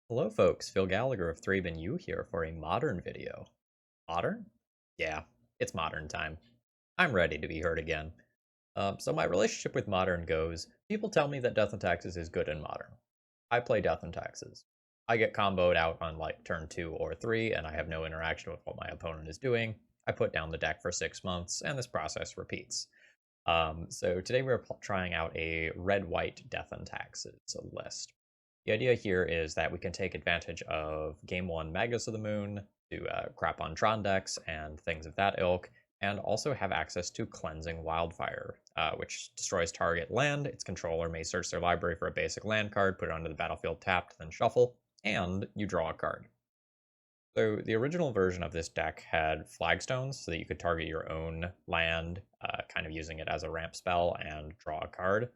Hello folks, Phil Gallagher of ThrabenU here for a modern video. Modern? Yeah, it's modern time. I'm ready to be heard again. So my relationship with modern goes, people tell me that Death and Taxes is good in modern. I play Death and Taxes. I get comboed out on like turn 2 or 3 and I have no interaction with what my opponent is doing. I put down the deck for 6 months and this process repeats. So today we're trying out a red-white Death and Taxes list. The idea here is that we can take advantage of Game 1 Magus of the Moon to crap on Tron decks and things of that ilk, and also have access to Cleansing Wildfire, which destroys target land. Its controller may search their library for a basic land card, put it onto the battlefield tapped, then shuffle, and you draw a card. So the original version of this deck had flagstones so that you could target your own land, kind of using it as a ramp spell and draw a card.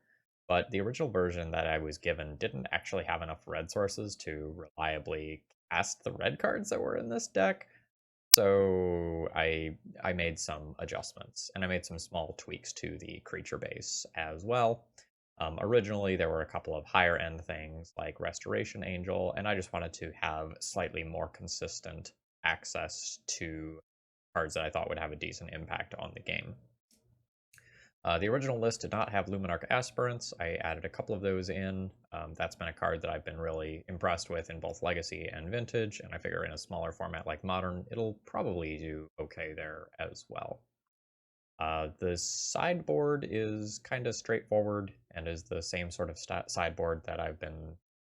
But the original version that I was given didn't actually have enough red sources to reliably cast the red cards that were in this deck. So I made some adjustments and I made some small tweaks to the creature base as well. Originally, there were a couple of higher end things like Restoration Angel, and I just wanted to have slightly more consistent access to cards that I thought would have a decent impact on the game. The original list did not have Luminarch Aspirants. I added a couple of those in. That's been a card that I've been really impressed with in both Legacy and Vintage, and I figure in a smaller format like Modern, it'll probably do okay there as well. The sideboard is kind of straightforward and is the same sort of sideboard that I've been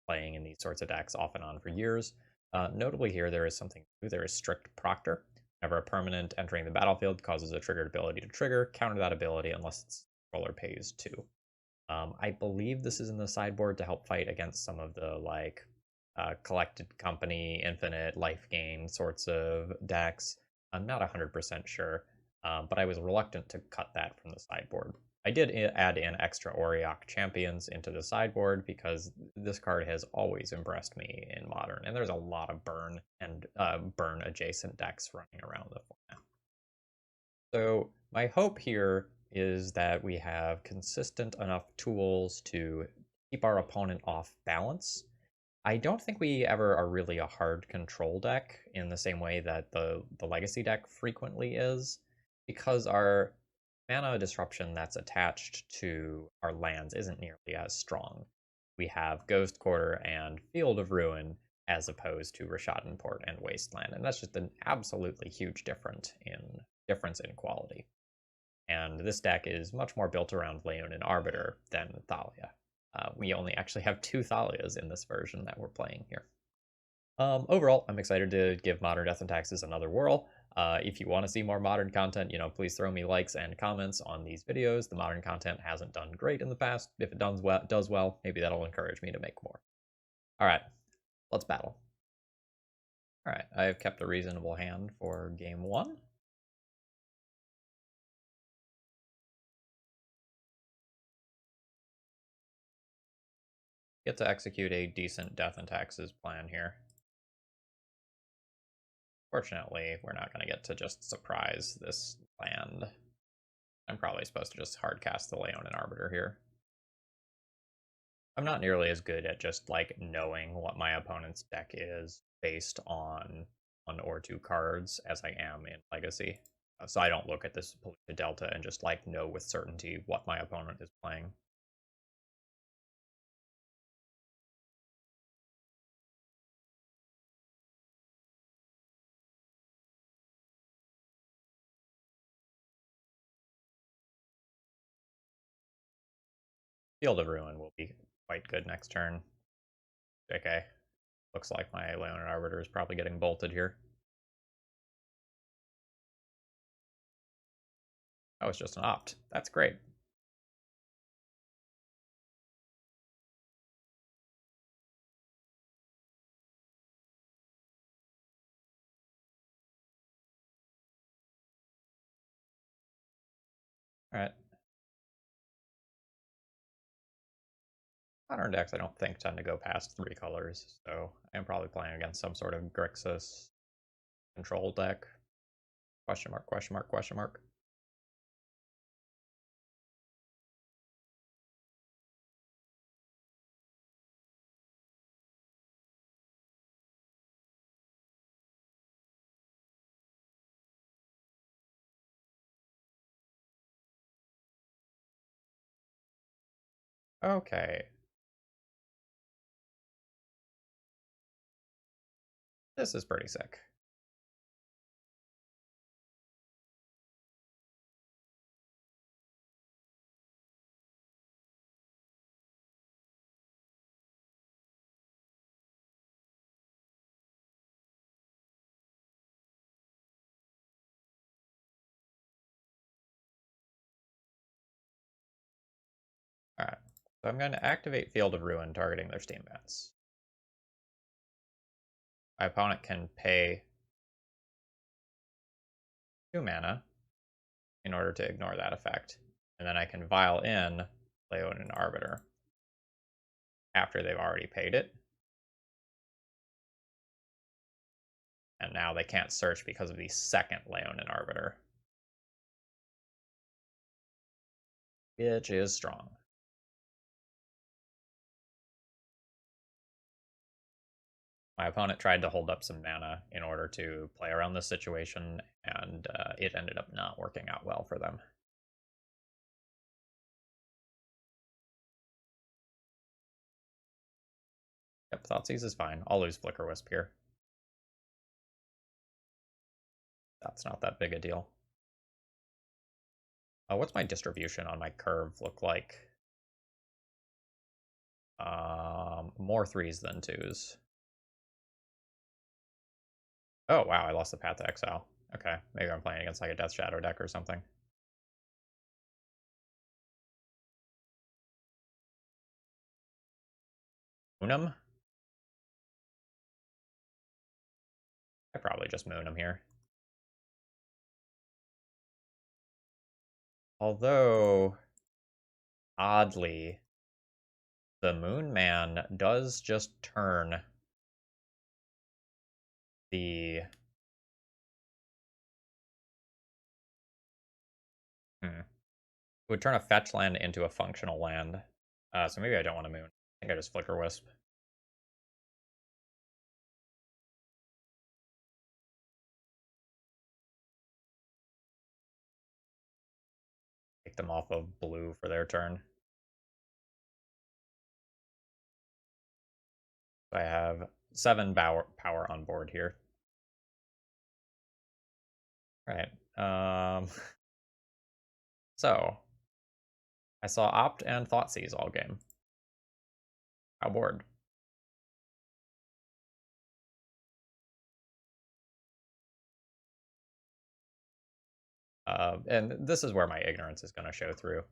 playing in these sorts of decks off and on for years. Notably here, there is something new. There is Strict Proctor. Whenever a permanent entering the battlefield causes a triggered ability to trigger, counter that ability unless its controller pays 2. I believe this is in the sideboard to help fight against some of the like Collected Company, Infinite Life Gain sorts of decks. I'm not 100% sure, but I was reluctant to cut that from the sideboard. I did add in extra Auriok Champions into the sideboard because this card has always impressed me in Modern, and there's a lot of burn and burn adjacent decks running around the format. So my hope here is that we have consistent enough tools to keep our opponent off balance. I don't think we ever are really a hard control deck in the same way that the Legacy deck frequently is, because our mana disruption that's attached to our lands isn't nearly as strong. We have Ghost Quarter and Field of Ruin as opposed to Rishadan Port and Wasteland, and that's just an absolutely huge difference in quality. And this deck is much more built around Leonin Arbiter than Thalia. We only actually have 2 Thalias in this version that we're playing here. Overall, I'm excited to give Modern Death and Taxes another whirl. If you want to see more modern content, please throw me likes and comments on these videos. The modern content hasn't done great in the past. If it does well, maybe that'll encourage me to make more. All right, let's battle. All right, I have kept a reasonable hand for game 1. Get to execute a decent Death and Taxes plan here. Fortunately, we're not going to get to just surprise this land. I'm probably supposed to just hardcast the Leonin Arbiter here. I'm not nearly as good at just like knowing what my opponent's deck is based on 1 or 2 cards as I am in Legacy. So I don't look at this Polluted Delta and just like know with certainty what my opponent is playing. Field of Ruin will be quite good next turn. Okay. Looks like my Leonin Arbiter is probably getting bolted here. Oh, it's just an opt. That's great. All right. Modern decks, I don't think, tend to go past 3 colors, so I'm probably playing against some sort of Grixis control deck. Question mark, question mark, question mark. Okay. This is pretty sick. Alright. So I'm going to activate Field of Ruin, targeting their steam vents. My opponent can pay 2 mana in order to ignore that effect. And then I can vial in Leonin Arbiter after they've already paid it. And now they can't search because of the second Leonin Arbiter, which is strong. My opponent tried to hold up some mana in order to play around this situation, and it ended up not working out well for them. Yep, Thoughtseize is fine. I'll lose Flicker Wisp here. That's not that big a deal. What's my distribution on my curve look like? More 3s than 2s. Oh, wow, I lost the Path to Exile. Okay, maybe I'm playing against like a Death Shadow deck or something. Moon. I probably just Moon him here. Although, oddly, the Moon Man does just turn the... would turn a fetch land into a functional land. So maybe I don't want to Moon. I think I just Flicker Wisp. Take them off of blue for their turn. So I have 7 power on board here. Right. So I saw Opt and Thoughtseize all game. How bored? And this is where my ignorance is going to show through.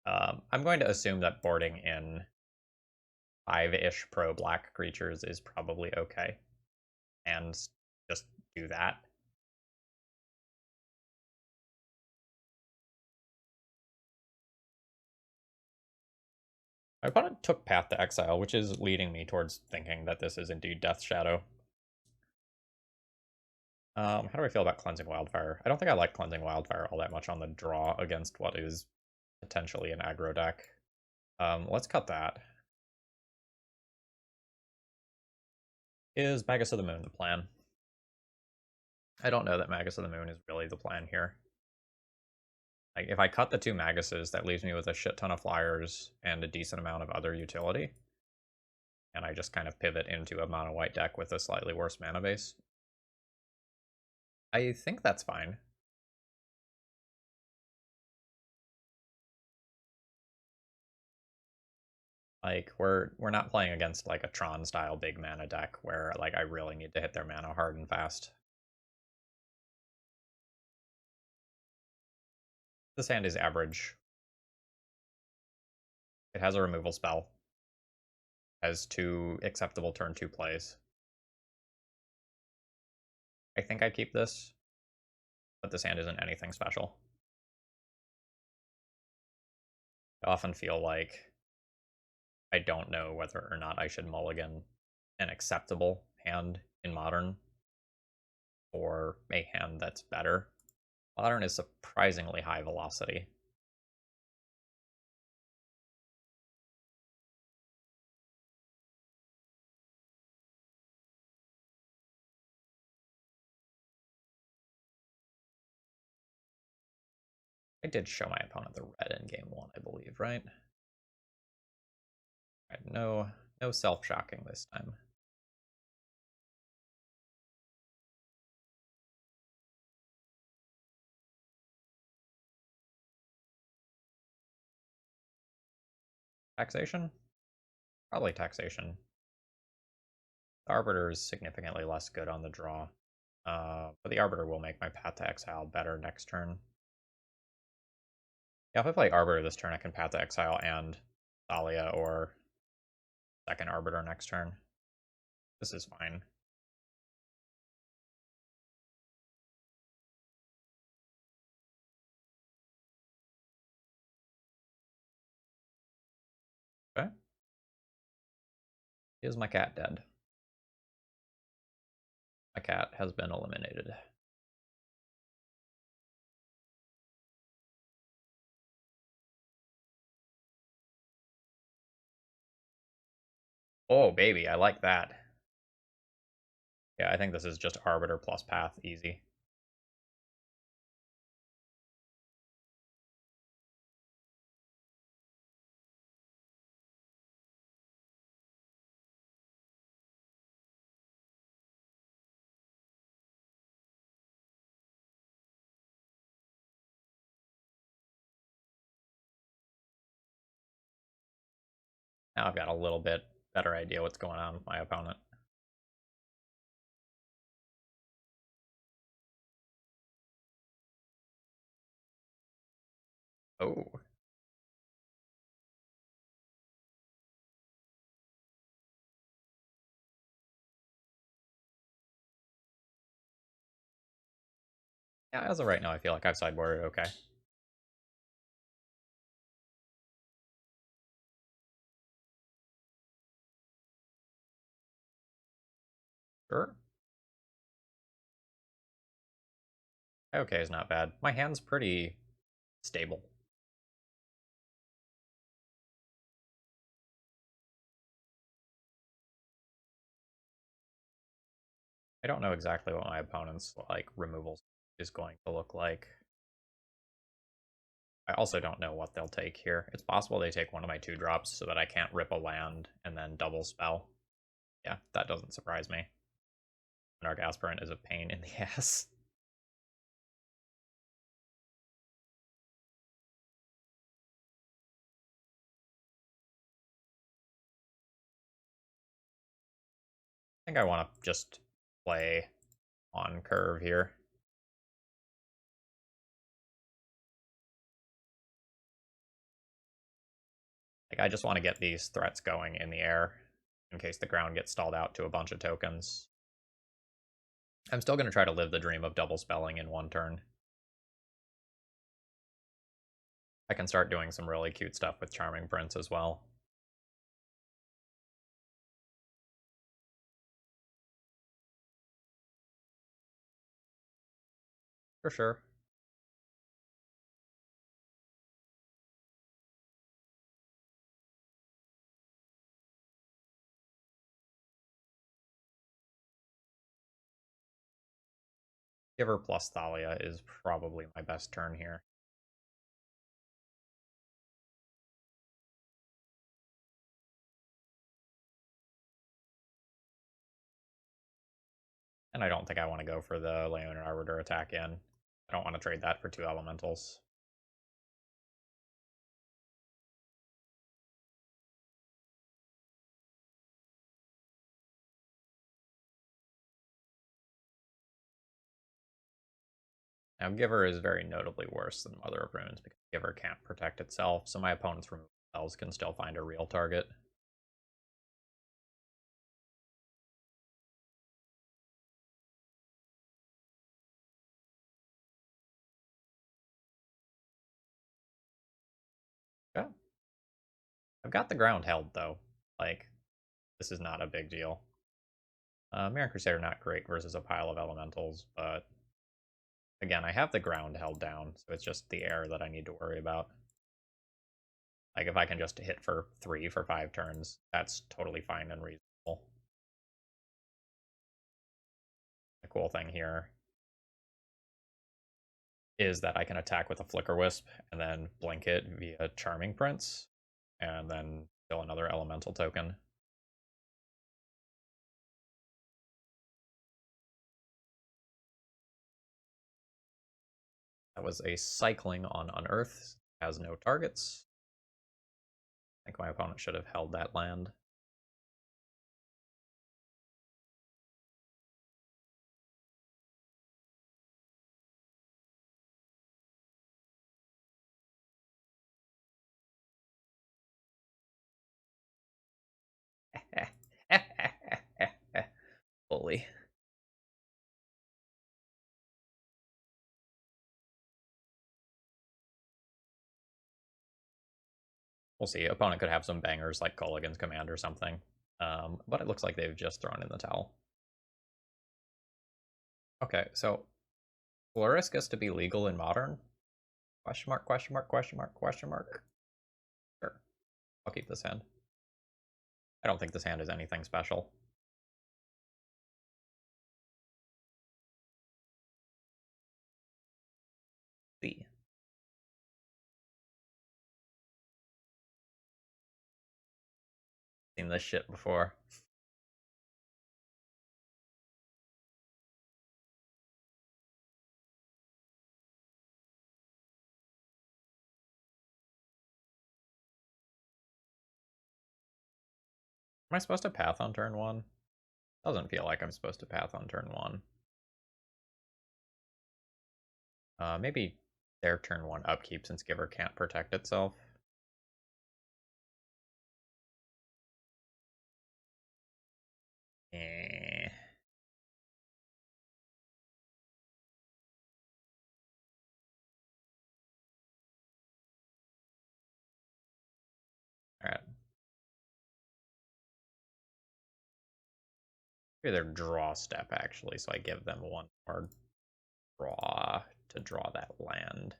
I'm going to assume that boarding in 5-ish pro black creatures is probably okay. And just do that. My opponent took Path to Exile, which is leading me towards thinking that this is indeed Death Shadow. How do I feel about Cleansing Wildfire? I don't think I like Cleansing Wildfire all that much on the draw against what is potentially an aggro deck. Let's cut that. Is Magus of the Moon the plan? I don't know that Magus of the Moon is really the plan here. Like, if I cut the 2 Maguses, that leaves me with a shit ton of flyers and a decent amount of other utility. And I just kind of pivot into a mono white deck with a slightly worse mana base. I think that's fine. Like, we're not playing against like a Tron style big mana deck where like I really need to hit their mana hard and fast. This hand is average. It has a removal spell. Has 2 acceptable turn 2 plays. I think I keep this, but this hand isn't anything special. I often feel like I don't know whether or not I should mulligan an acceptable hand in Modern or a hand that's better. Modern is surprisingly high velocity. I did show my opponent the red in game 1, I believe, right? Right, no self-shocking this time. Taxation? Probably taxation. The Arbiter is significantly less good on the draw. But the Arbiter will make my path to exile better next turn. Yeah, if I play Arbiter this turn, I can path to exile and Thalia or second Arbiter next turn. This is fine. Okay. Is my cat dead? My cat has been eliminated. Oh, baby, I like that. Yeah, I think this is just Arbiter plus Path, easy. Now I've got a little bit better idea what's going on with my opponent. Oh. Yeah, as of right now, I feel like I've sideboarded okay. Sure. Okay is not bad. My hand's pretty stable. I don't know exactly what my opponent's like removal is going to look like. I also don't know what they'll take here. It's possible they take one of my 2-drops so that I can't rip a land and then double spell. Yeah, that doesn't surprise me. Monarch Aspirant is a pain in the ass. I think I want to just play on curve here. Like, I just want to get these threats going in the air in case the ground gets stalled out to a bunch of tokens. I'm still going to try to live the dream of double spelling in one turn. I can start doing some really cute stuff with Charming Prince as well. For sure. Giver plus Thalia is probably my best turn here. And I don't think I want to go for the Leonin Arbiter attack in. I don't want to trade that for 2 elementals. Now, Giver is very notably worse than Mother of Runes because Giver can't protect itself, so my opponent's removal spells can still find a real target. Yeah. I've got the ground held, though. Like, this is not a big deal. Mirran Crusader not great versus a pile of elementals, but again, I have the ground held down, so it's just the air that I need to worry about. Like, if I can just hit for 3 for 5 turns, that's totally fine and reasonable. The cool thing here is that I can attack with a Flicker Wisp and then blink it via Charming Prince, and then Still another elemental token. That was a cycling on Unearth. Has no targets. I think my opponent should have held that land. Fully. We'll see. Opponent could have some bangers like Culligan's Command or something. But it looks like they've just thrown in the towel. Okay, so Floris gets to be legal in Modern? Question mark, question mark, question mark, question mark. Sure. I'll keep this hand. I don't think this hand is anything special. See. Seen this shit before. Am I supposed to path on turn 1? Doesn't feel like I'm supposed to path on turn 1. Maybe their turn 1 upkeep since Giver can't protect itself. Eh. Alright. Maybe their draw step, actually, so I give them one more draw to draw that land.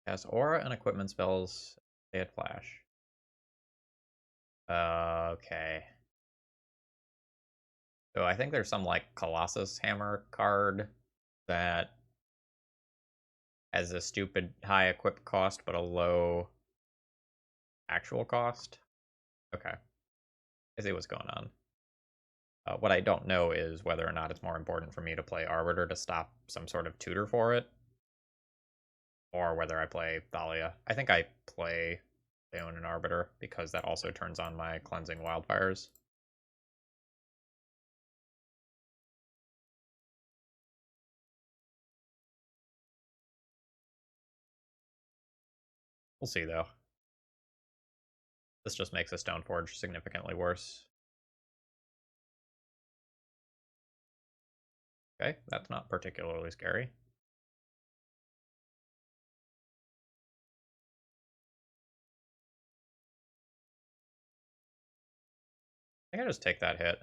Has aura and equipment spells. They had flash. Okay. So I think there's some like Colossus Hammer card that has a stupid high equip cost but a low actual cost. Okay. I see what's going on. What I don't know is whether or not it's more important for me to play Arbiter to stop some sort of tutor for it, or whether I play Thalia. I think I play Theon and Arbiter because that also turns on my Cleansing Wildfires. We'll see, though. This just makes a Stoneforge significantly worse. Okay, that's not particularly scary. I think I just take that hit.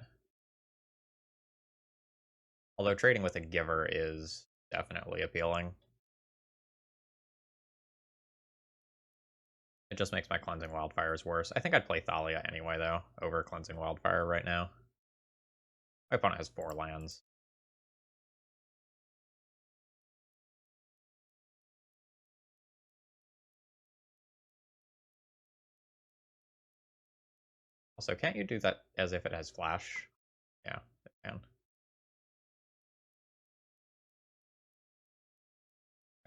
Although trading with a Giver is definitely appealing. It just makes my Cleansing Wildfires worse. I think I'd play Thalia anyway, though, over Cleansing Wildfire right now. My opponent has 4 lands. Also, can't you do that as if it has flash? Yeah, it can.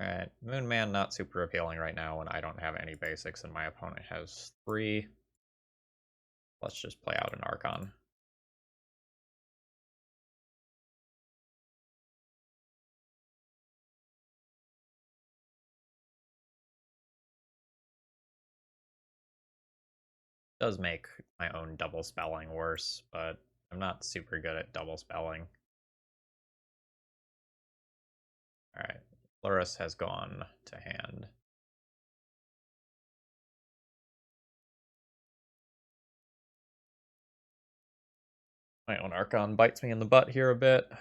Alright, Moonman not super appealing right now when I don't have any basics and my opponent has 3. Let's just play out an Archon. Does make my own double spelling worse, but I'm not super good at double spelling. Alright, Loris has gone to hand. My own Archon bites me in the butt here a bit.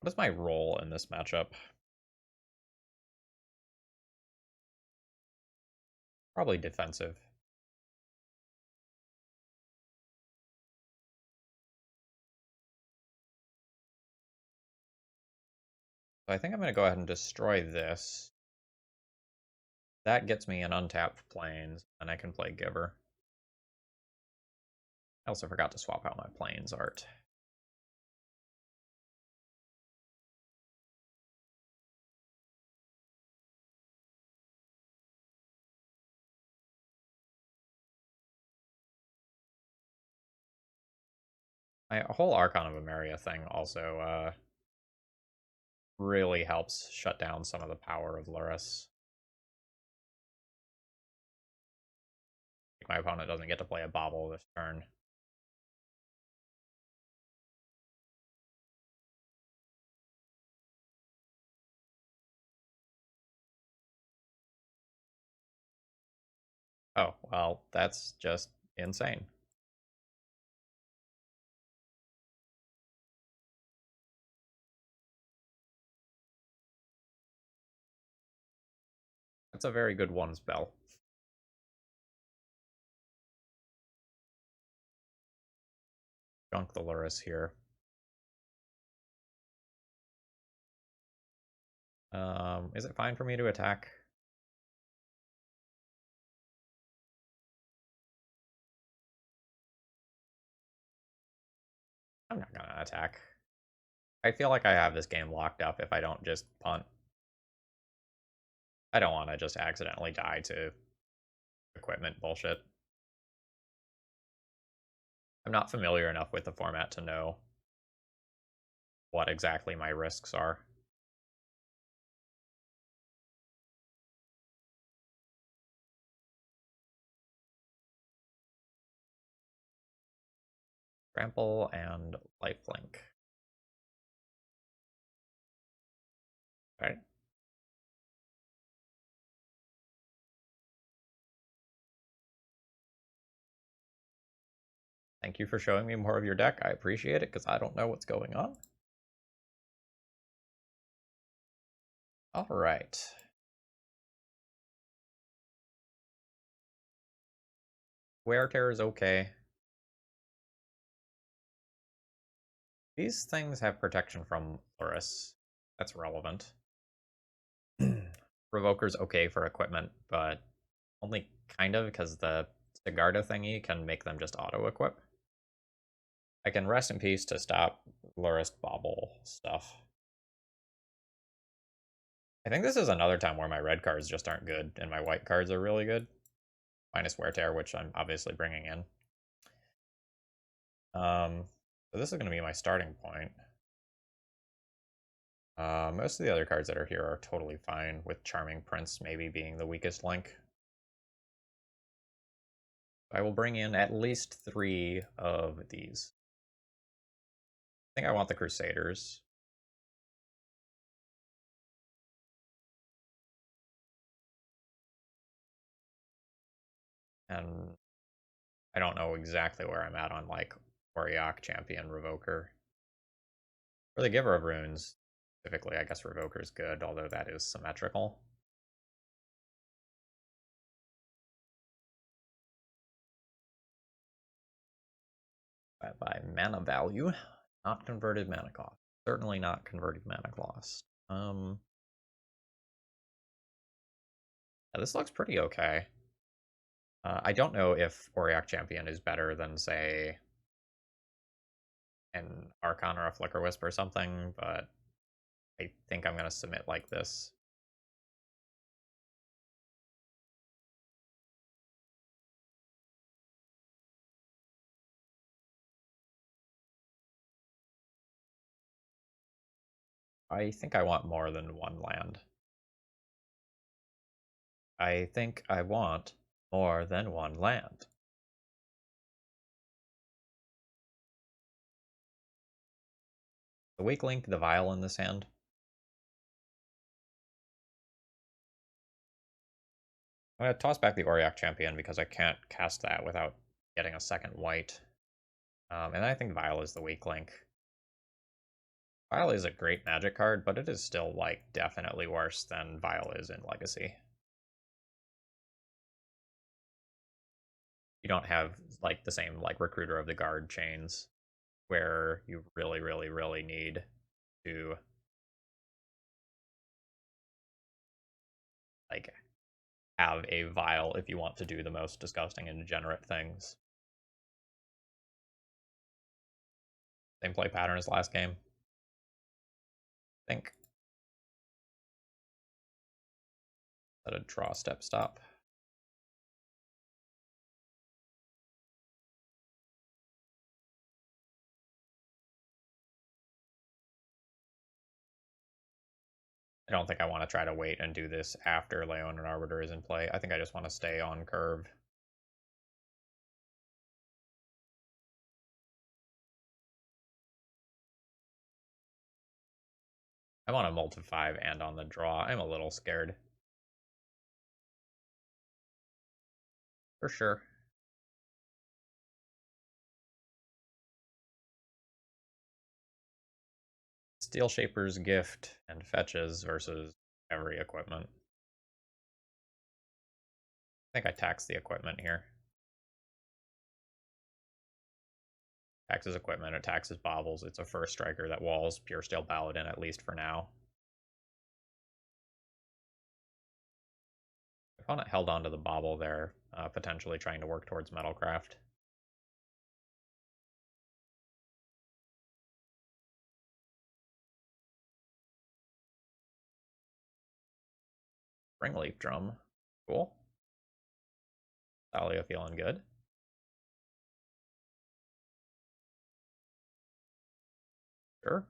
What is my role in this matchup? Probably defensive. So I think I'm going to go ahead and destroy this. That gets me an untapped plains, and I can play Giver. I also forgot to swap out my plains art. My whole Archon of Emeria thing also really helps shut down some of the power of Lurrus. My opponent doesn't get to play a Bobble this turn. Oh, well, that's just insane. That's a very good one spell. Junk the Lurrus here. Is it fine for me to attack? I'm not gonna attack. I feel like I have this game locked up if I don't just punt. I don't want to just accidentally die to equipment bullshit. I'm not familiar enough with the format to know what exactly my risks are. Trample and lifelink. Right. Thank you for showing me more of your deck. I appreciate it because I don't know what's going on. All right. Wear Tear is okay. These things have protection from Lurrus. That's relevant. Revoker's okay for equipment, but only kind of because the Sigarda thingy can make them just auto-equip. I can rest in peace to stop Lurrus Bobble stuff. I think this is another time where my red cards just aren't good, and my white cards are really good. Minus Wear Tear, which I'm obviously bringing in. So this is going to be my starting point. Most of the other cards that are here are totally fine, with Charming Prince maybe being the weakest link. I will bring in at least 3 of these. I think I want the Crusaders. And I don't know exactly where I'm at on, like, Auriok, Champion, Revoker. For the Giver of Runes, specifically, I guess Revoker's good, although that is symmetrical. By mana value, not converted mana cost. Certainly not converted mana cost. Yeah, this looks pretty okay. I don't know if Auriok Champion is better than, say, an Archon or a Flicker Wisp or something, but I think I'm going to submit like this. I think I want more than 1 land. I think I want more than 1 land. The weak link, the Vial in this hand. I'm going to toss back the Auriok Champion because I can't cast that without getting a second white. And I think Vial is the weak link. Vial is a great magic card, but it is still, like, definitely worse than Vial is in Legacy. You don't have, like, the same, like, Recruiter of the Guard chains where you really, really, really need to, like, have a Vial if you want to do the most disgusting and degenerate things. Same play pattern as last game. I think. Let a draw step stop. I don't think I want to try to wait and do this after Leon and Arbiter is in play. I think I just want to stay on curve. I want a multi-5 and on the draw. I'm a little scared. For sure. Steel Shaper's Gift and fetches versus every equipment. I think I tax the equipment here. Taxes equipment, it taxes baubles. It's a first striker that walls Pure Steel Paladin, at least for now. Opponent held onto the bauble there, potentially trying to work towards Metalcraft. Ringleaf Drum. Cool. Thalia feeling good. Sure.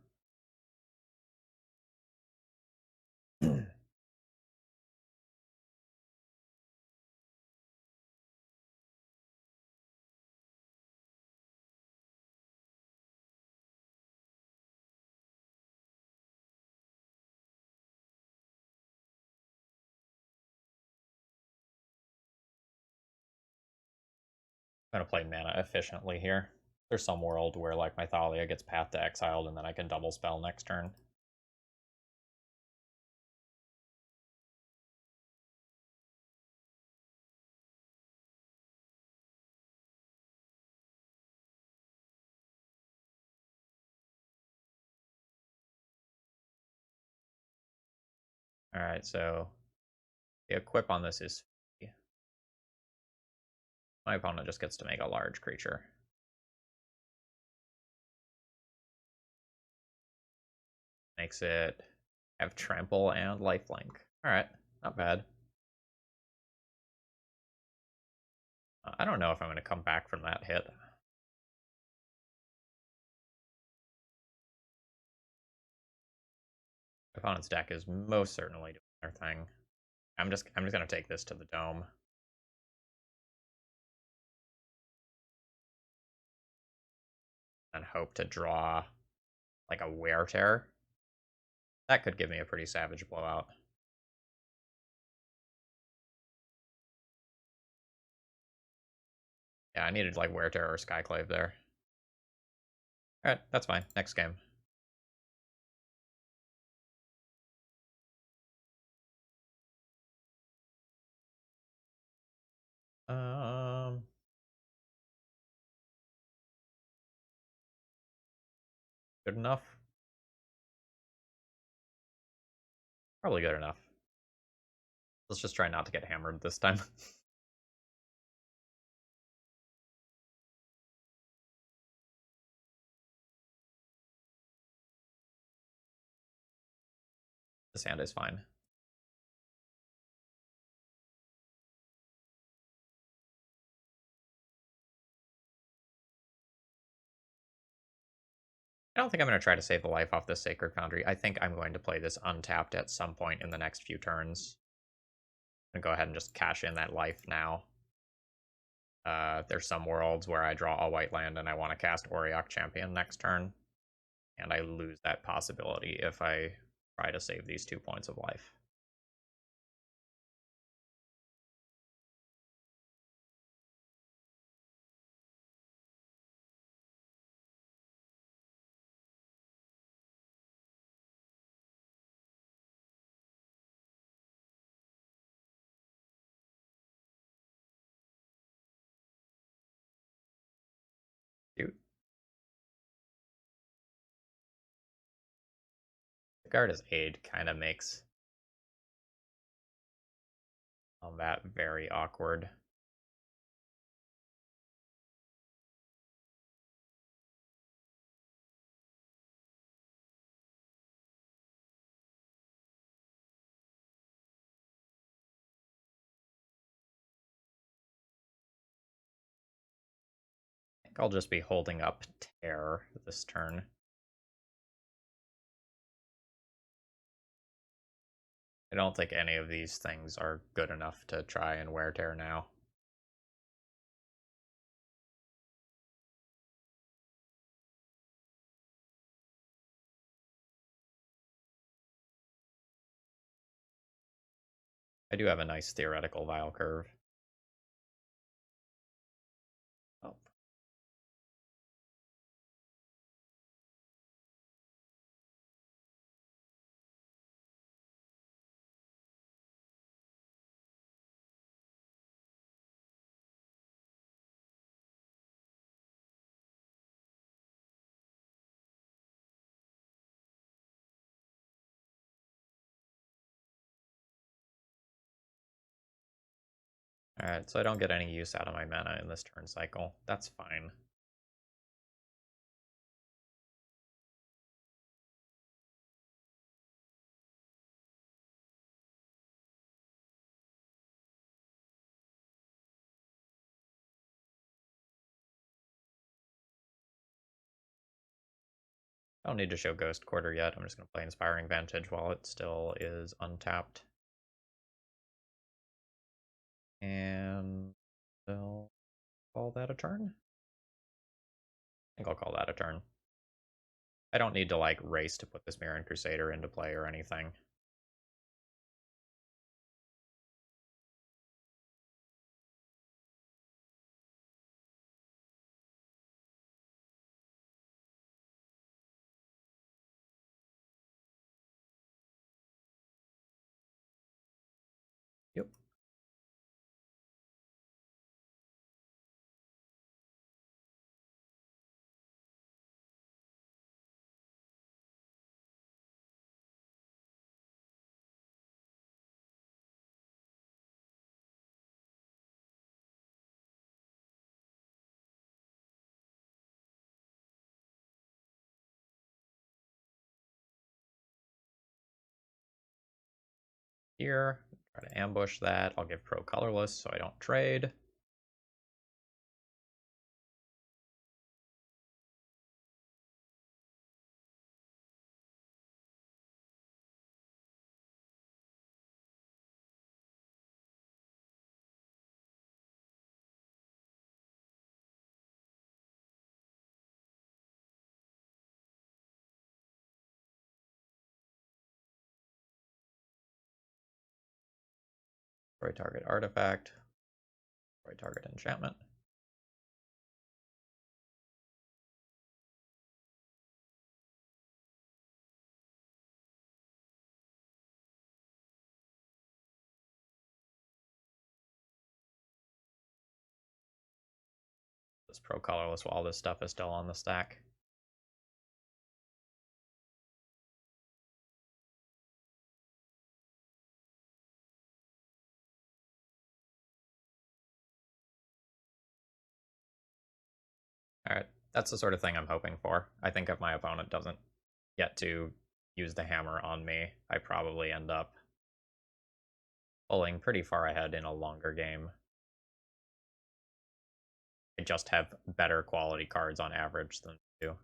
I'm gonna play mana efficiently here. There's some world where like my Thalia gets Path to Exiled and then I can double spell next turn. Alright, so the equip on this is free. My opponent just gets to make a large creature. Makes it have trample and lifelink. Alright, not bad. I don't know if I'm going to come back from that hit. My opponent's deck is most certainly doing their thing. I'm just going to take this to the dome. And hope to draw like a Wear Tear. That could give me a pretty savage blowout. Yeah, I needed like Wear Tear or Skyclave there. Alright, that's fine. Next game. Good enough? Probably good enough. Let's just try not to get hammered this time. This hand is fine. I don't think I'm going to try to save the life off this Sacred Foundry. I think I'm going to play this untapped at some point in the next few turns. I'm going to go ahead and just cash in that life now. There's some worlds where I draw a white land and I want to cast Auriok Champion next turn. And I lose that possibility if I try to save these 2 points of life. Guard as aid kind of makes that very awkward. I think I'll just be holding up Tear this turn. I don't think any of these things are good enough to try and wear Tear now. I do have a nice theoretical Vile Curve. Oh. Alright, so I don't get any use out of my mana in this turn cycle. That's fine. I don't need to show Ghost Quarter yet. I'm just going to play Inspiring Vantage while it still is untapped. And I'll call that a turn. I think I'll call that a turn. I don't need to, like, race to put this Mirran Crusader into play or anything. Yep. Here, try to ambush that. I'll give Pro Colorless so I don't trade. Destroy target artifact. Destroy target enchantment. This Pro Colorless while this stuff is still on the stack. Alright, that's the sort of thing I'm hoping for. I think if my opponent doesn't get to use the hammer on me, I probably end up pulling pretty far ahead in a longer game. I just have better quality cards on average than you.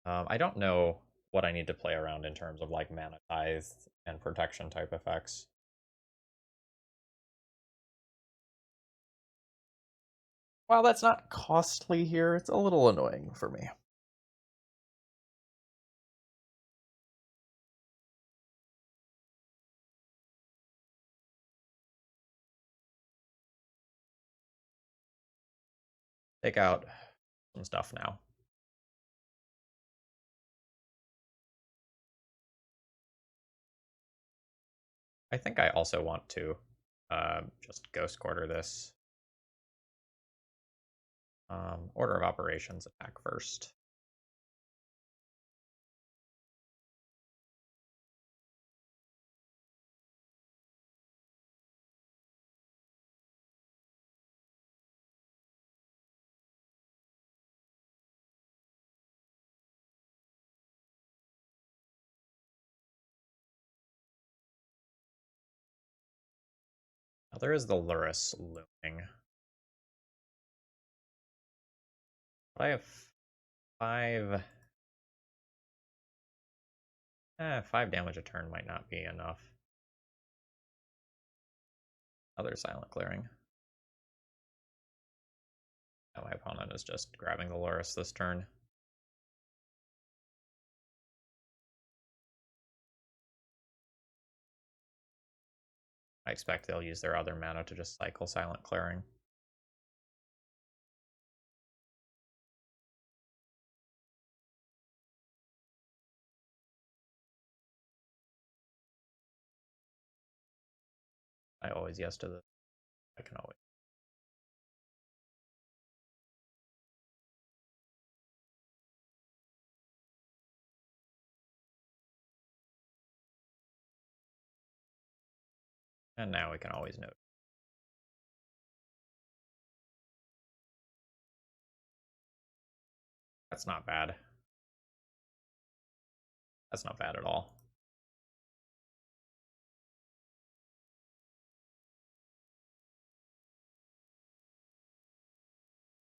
I don't know what I need to play around in terms of like mana tithe and protection type effects. While that's not costly here, it's a little annoying for me. Take out some stuff now. I think I also want to just Ghost Quarter this. Order of operations, attack first. Now there is the Luris looming. But I have 5... 5 damage a turn might not be enough. Other silent clearing. Now my opponent is just grabbing the Luris this turn. I expect they'll use their other mana to just cycle silent clearing. I always yes to the... I can always... And now we can always note. That's not bad. That's not bad at all.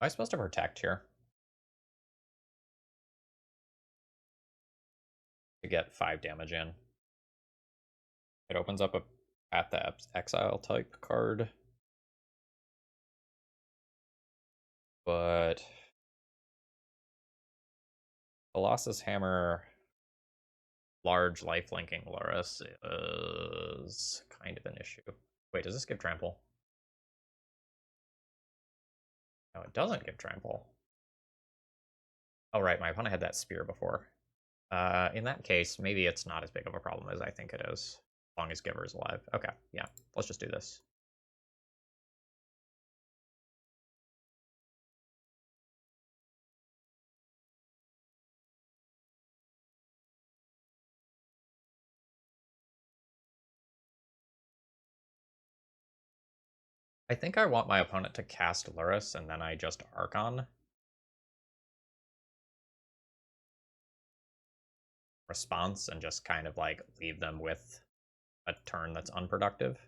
Am I supposed to protect here? To get 5 damage in. It opens up a at the exile type card. But Colossus Hammer, large lifelinking Luris is kind of an issue. Wait, does this give trample? No, it doesn't give trample. Oh, right, my opponent had that spear before. In that case, maybe it's not as big of a problem as I think it is, as long as Giver is alive. Okay, yeah, let's just do this. I think I want my opponent to cast Luris, and then I just Archon. Response, and just kind of like leave them with a turn that's unproductive.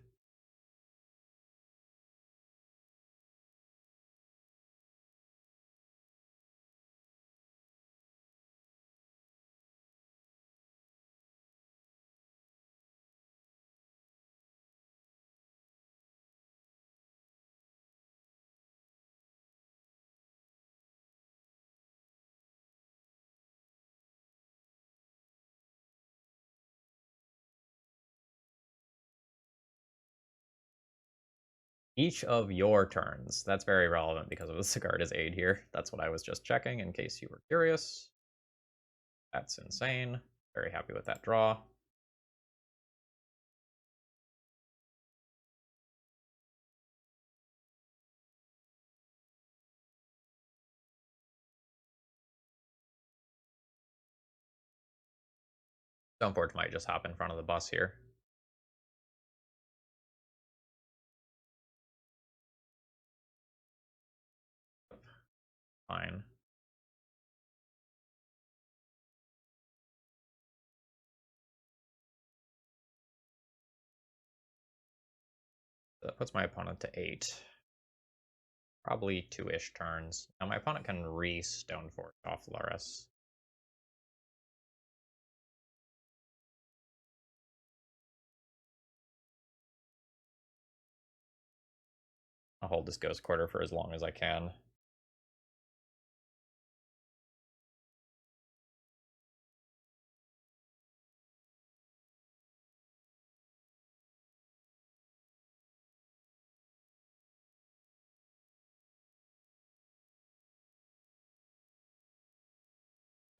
Each of your turns. That's very relevant because of the Sigarda's aid here. That's what I was just checking in case you were curious. That's insane. Very happy with that draw. Stoneforge might just hop in front of the bus here. Fine. That puts my opponent to 8. Probably 2-ish turns. Now my opponent can re-Stoneforge off Luris. I'll hold this Ghost Quarter for as long as I can.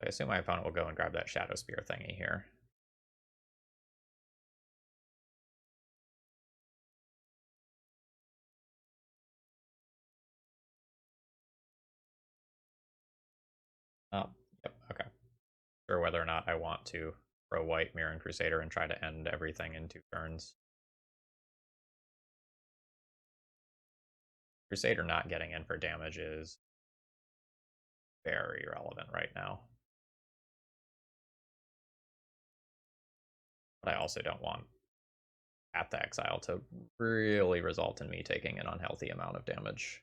I assume my opponent will go and grab that Shadow Spear thingy here. Or whether or not I want to throw white Mirror and Crusader and try to end everything in 2 turns. Crusader not getting in for damage is very relevant right now. But I also don't want Path to Exile to really result in me taking an unhealthy amount of damage.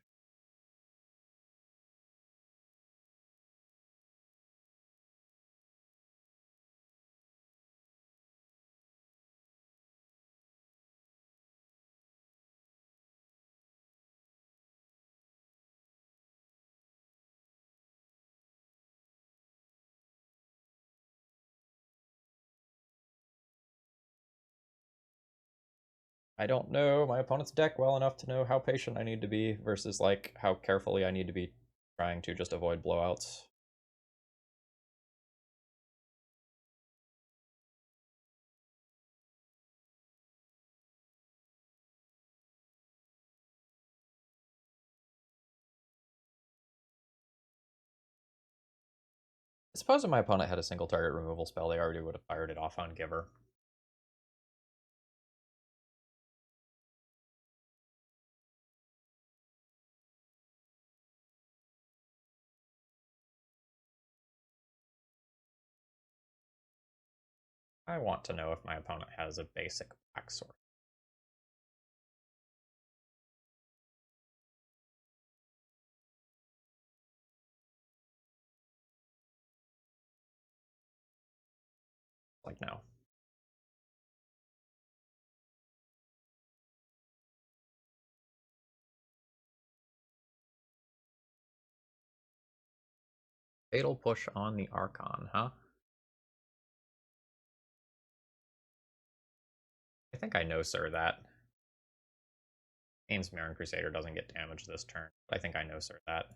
I don't know my opponent's deck well enough to know how patient I need to be versus like how carefully I need to be trying to just avoid blowouts. I suppose if my opponent had a single target removal spell, they already would have fired it off on Giver. I want to know if my opponent has a basic black sword. Like, no. Fatal Push on the Archon, huh? I think I know, sir, that. Means Mirror Crusader doesn't get damaged this turn. I think I know, sir, that.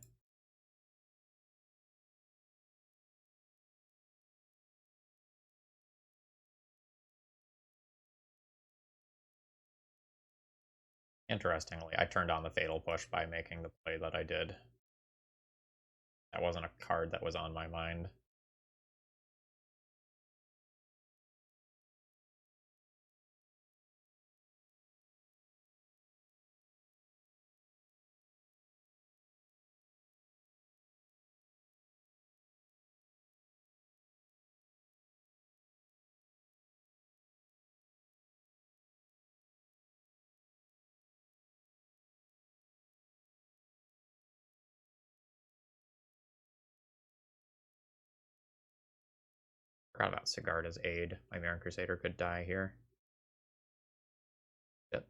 Interestingly, I turned on the Fatal Push by making the play that I did. That wasn't a card that was on my mind. Forgot about Sigarda's aid. My Mirror Crusader could die here. Yep.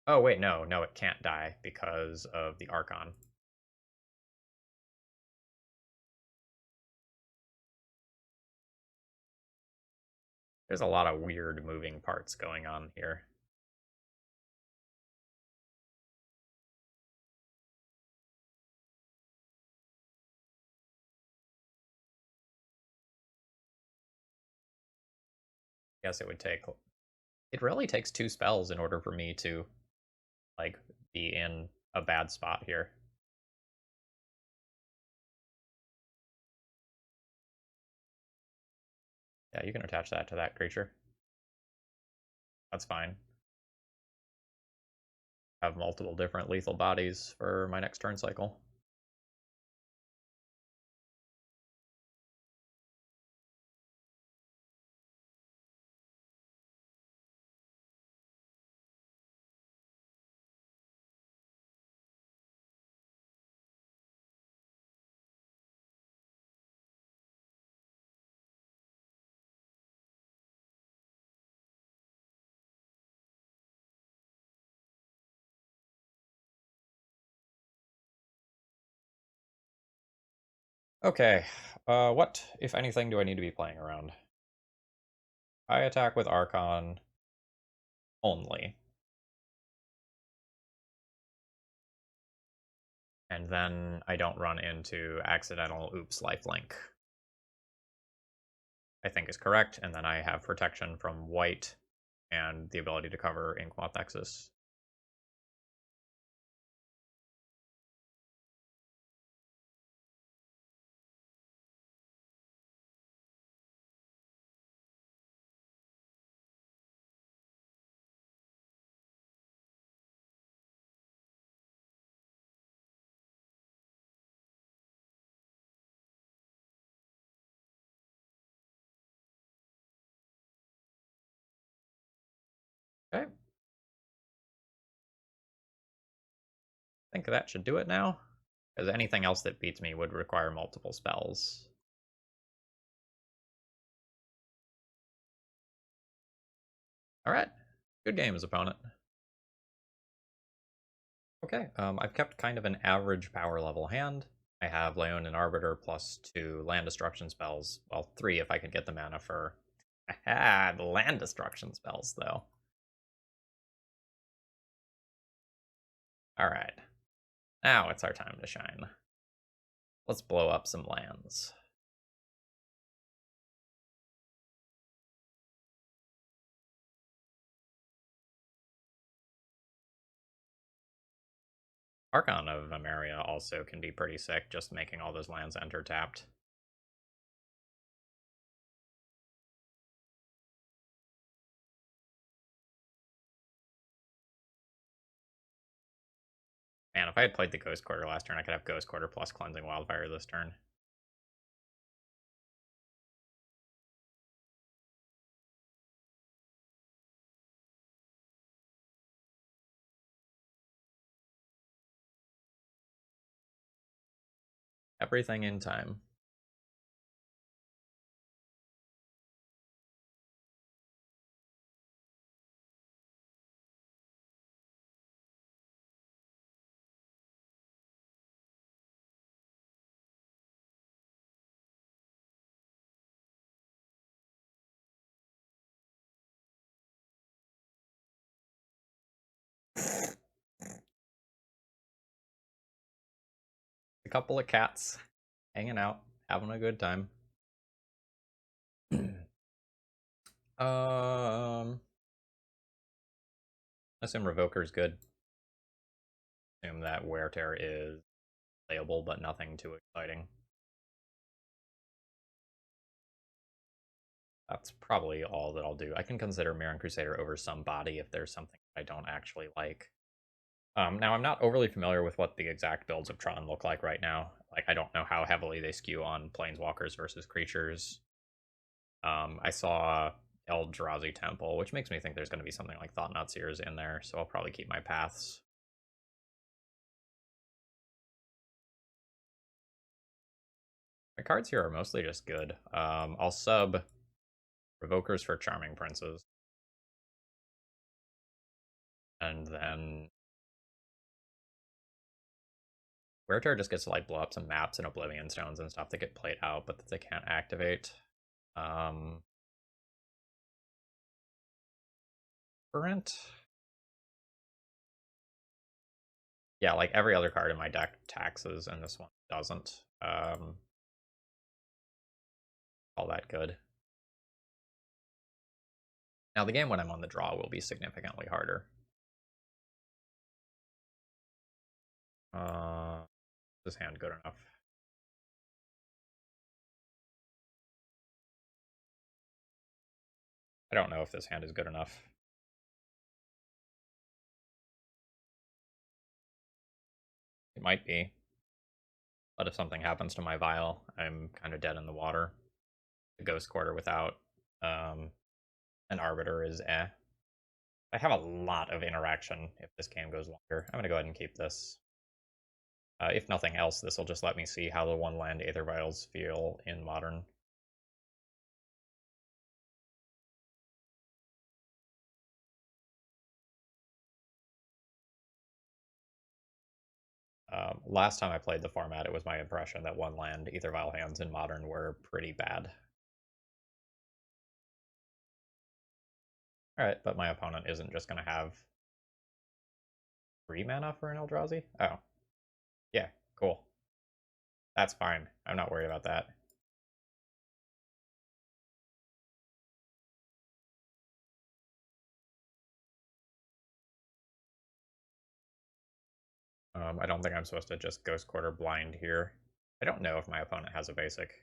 Oh, wait, no, it can't die because of the Archon. There's a lot of weird moving parts going on here. Guess it would take. It really takes 2 spells in order for me to, like, be in a bad spot here. Yeah, you can attach that to that creature. That's fine. Have multiple different lethal bodies for my next turn cycle. Okay, what, if anything, do I need to be playing around? I attack with Archon only. And then I don't run into accidental oops lifelink. I think is correct, and then I have protection from white and the ability to cover Inkmoth Nexus. think that should do it now, because anything else that beats me would require multiple spells. Alright, good games, opponent. Okay, I've kept kind of an average power level hand. I have Leon and Arbiter plus 2 land destruction spells. Well, 3 if I could get the mana for the land destruction spells, though. Alright, now it's our time to shine. Let's blow up some lands. Archon of Emeria also can be pretty sick, just making all those lands enter tapped. Man, if I had played the Ghost Quarter last turn, I could have Ghost Quarter plus Cleansing Wildfire this turn. Everything in time. A couple of cats hanging out, having a good time. I assume Revoker's good. Assume that Wear Tear is playable, but nothing too exciting. That's probably all that I'll do. I can consider Mirren Crusader over some body if there's something I don't actually like. Now, I'm not overly familiar with what the exact builds of Tron look like right now. Like, I don't know how heavily they skew on planeswalkers versus creatures. I saw Eldrazi Temple, which makes me think there's going to be something like Thought-Knot Seers in there, so I'll probably keep my paths. My cards here are mostly just good. I'll sub Revokers for Charming Princes. And then Wear Tear just gets to like blow up some maps and Oblivion Stones and stuff that get played out, but that they can't activate. Current. Yeah, like every other card in my deck taxes, and this one doesn't. All that good. Now the game when I'm on the draw will be significantly harder. This hand good enough? I don't know if this hand is good enough. It might be. But if something happens to my vial, I'm kind of dead in the water. The Ghost Quarter without an Arbiter is eh. I have a lot of interaction if this game goes longer. I'm going to go ahead and keep this. If nothing else, this will just let me see how the one land Aether Vials feel in Modern. Last time I played the format, it was my impression that one land Aether Vial hands in Modern were pretty bad. Alright, but my opponent isn't just going to have 3 mana for an Eldrazi? Oh. Yeah, cool. That's fine. I'm not worried about that. I don't think I'm supposed to just Ghost Quarter blind here. I don't know if my opponent has a basic.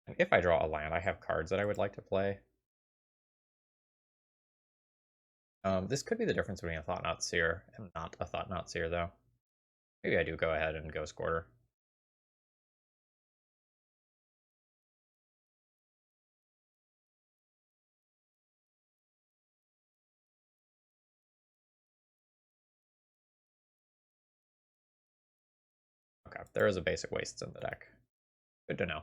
And if I draw a land, I have cards that I would like to play. This could be the difference between a Thought-Knot Seer and not a Thought-Knot Seer, though. Maybe I do go ahead and Ghost Quarter. there is a basic wastes in the deck. Good to know.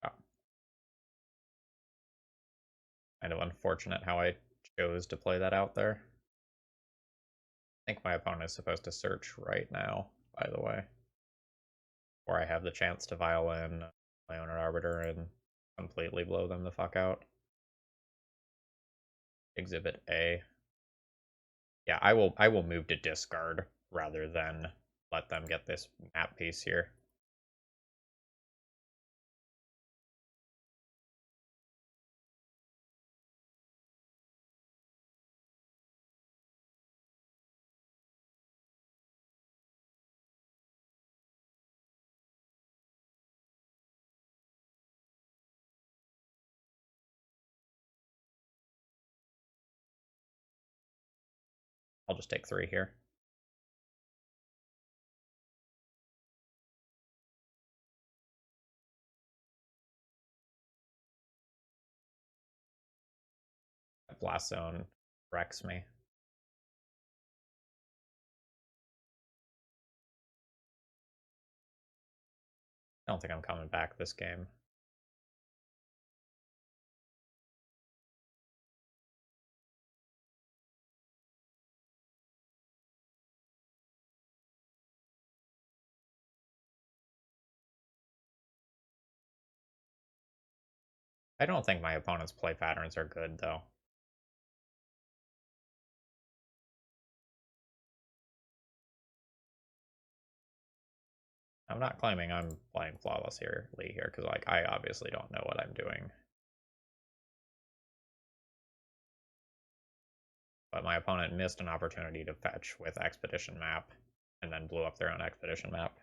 Oh. Kind of unfortunate how I chose to play that out there. I think my opponent is supposed to search right now, by the way. Or I have the chance to violin my own arbiter and completely blow them the fuck out. Exhibit A. Yeah, I will move to discard rather than let them get this map piece here. I'll just take 3 here. Blast Zone wrecks me. I don't think I'm coming back this game. I don't think my opponent's play patterns are good, though. I'm not claiming I'm playing flawlessly here, because like I obviously don't know what I'm doing. But my opponent missed an opportunity to fetch with Expedition Map, and then blew up their own Expedition Map.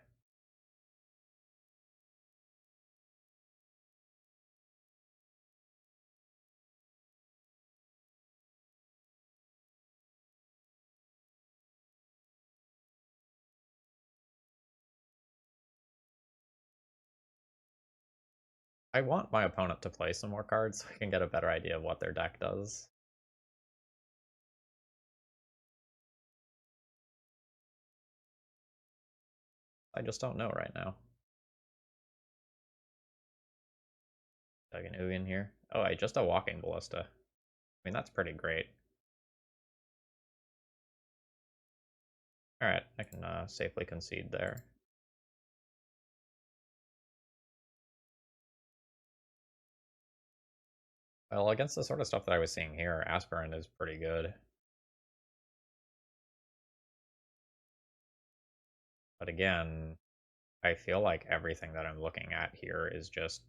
I want my opponent to play some more cards so I can get a better idea of what their deck does. I just don't know right now. ThrabenU in here. Oh, just a walking ballista. I mean, that's pretty great. Alright, I can safely concede there. Well, against the sort of stuff that I was seeing here, Aspirant is pretty good. But again, I feel like everything that I'm looking at here is just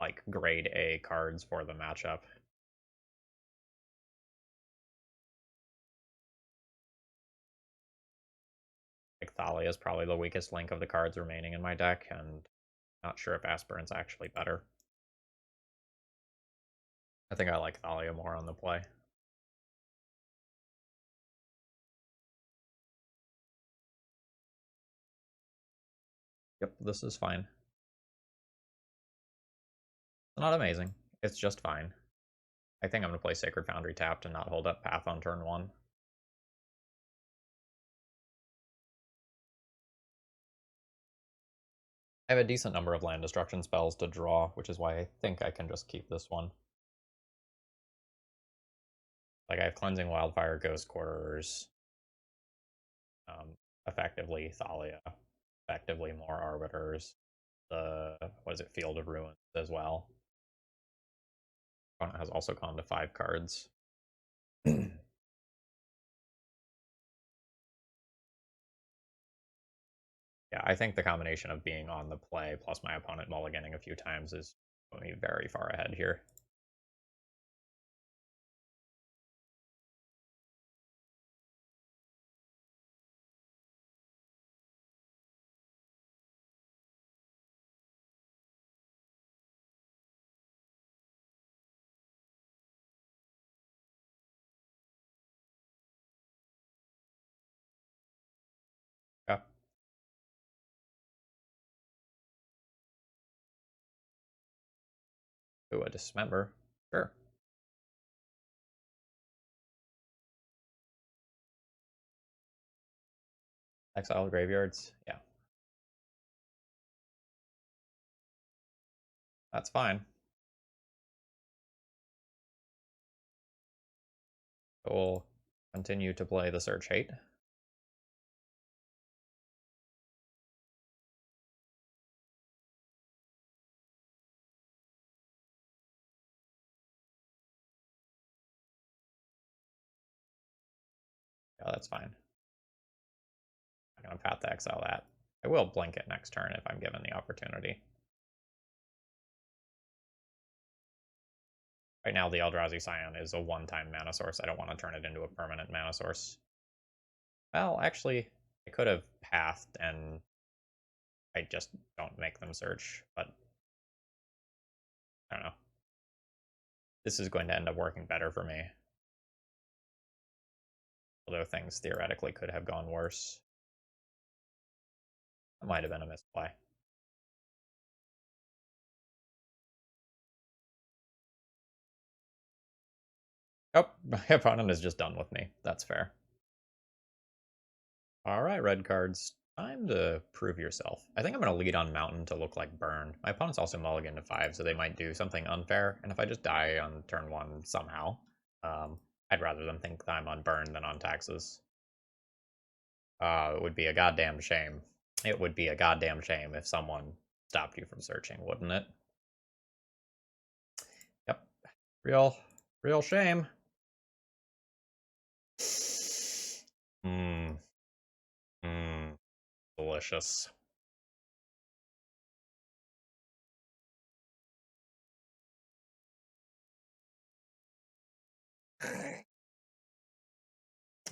like grade A cards for the matchup. Like Thalia is probably the weakest link of the cards remaining in my deck, and not sure if Aspirant's actually better. I think I like Thalia more on the play. Yep, this is fine. It's not amazing. It's just fine. I think I'm going to play Sacred Foundry tapped and not hold up Path on turn 1. I have a decent number of land destruction spells to draw, which is why I think I can just keep this one. Like, I have Cleansing Wildfire, Ghost Quarters, effectively Thalia, effectively more Arbiters, what is it, Field of Ruins as well. Opponent has also gone to 5 cards. Yeah, I think the combination of being on the play plus my opponent mulliganing a few times is putting me very far ahead here. Yeah. Ooh, a dismember. Sure. Exile graveyards. Yeah, that's fine. We'll continue to play the Search Hate. Yeah, that's fine. I'm gonna Path to Exile that. I will blink it next turn if I'm given the opportunity. Right now, the Eldrazi Scion is a one-time mana source. I don't want to turn it into a permanent mana source. Well, actually, I could have pathed and I just don't make them search, but I don't know. This is going to end up working better for me. Although things theoretically could have gone worse. That might have been a misplay. Oh, my opponent is just done with me. That's fair. Alright, red cards. Time to prove yourself. I think I'm going to lead on Mountain to look like Burn. My opponent's also mulligan to 5, so they might do something unfair. And if I just die on turn 1 somehow, I'd rather them think that I'm on Burn than on taxes. It would be a goddamn shame. It would be a goddamn shame if someone stopped you from searching, wouldn't it? Yep. Real shame. Mmm. Mmm. Delicious.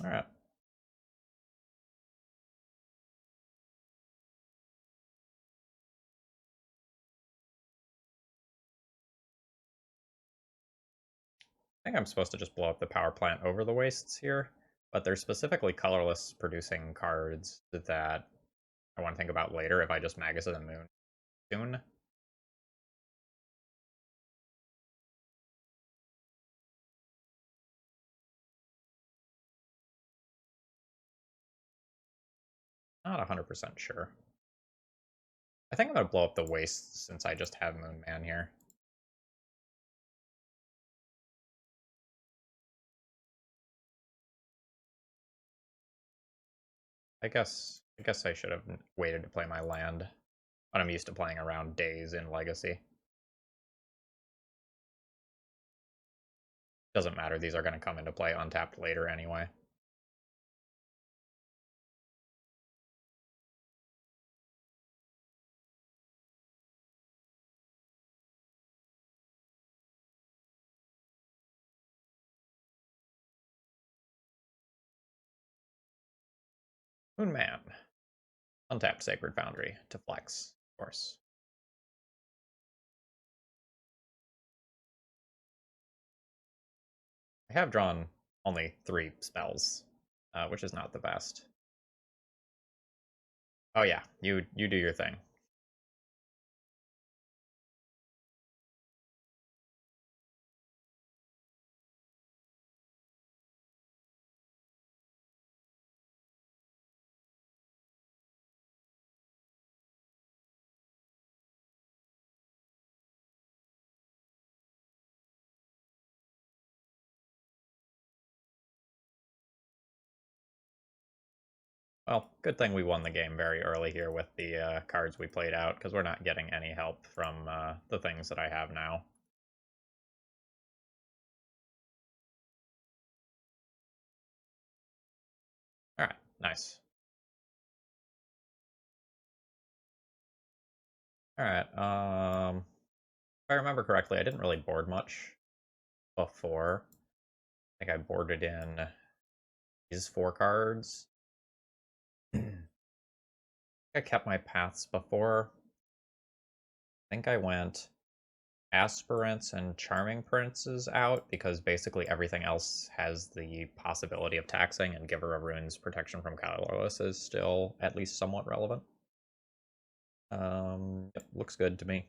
Alright. I think I'm supposed to just blow up the power plant over the wastes here, but they're specifically colorless producing cards that I want to think about later if I just Magus of the Moon soon. Not 100% sure. I think I'm going to blow up the wastes since I just have Moon Man here. I guess I should have waited to play my land, but I'm used to playing around days in Legacy. Doesn't matter, these are going to come into play untapped later anyway. Moon Man. Untapped Sacred Foundry to flex, of course. I have drawn only 3 spells, which is not the best. Oh yeah, you do your thing. Well, good thing we won the game very early here with the cards we played out, because we're not getting any help from the things that I have now. Alright, nice. Alright, if I remember correctly, I didn't really board much before. I think I boarded in these 4 cards. I kept my paths before. I think I went Aspirants and Charming Princes out because basically everything else has the possibility of taxing, and Giver of Runes protection from colorless is still at least somewhat relevant. Yep, looks good to me.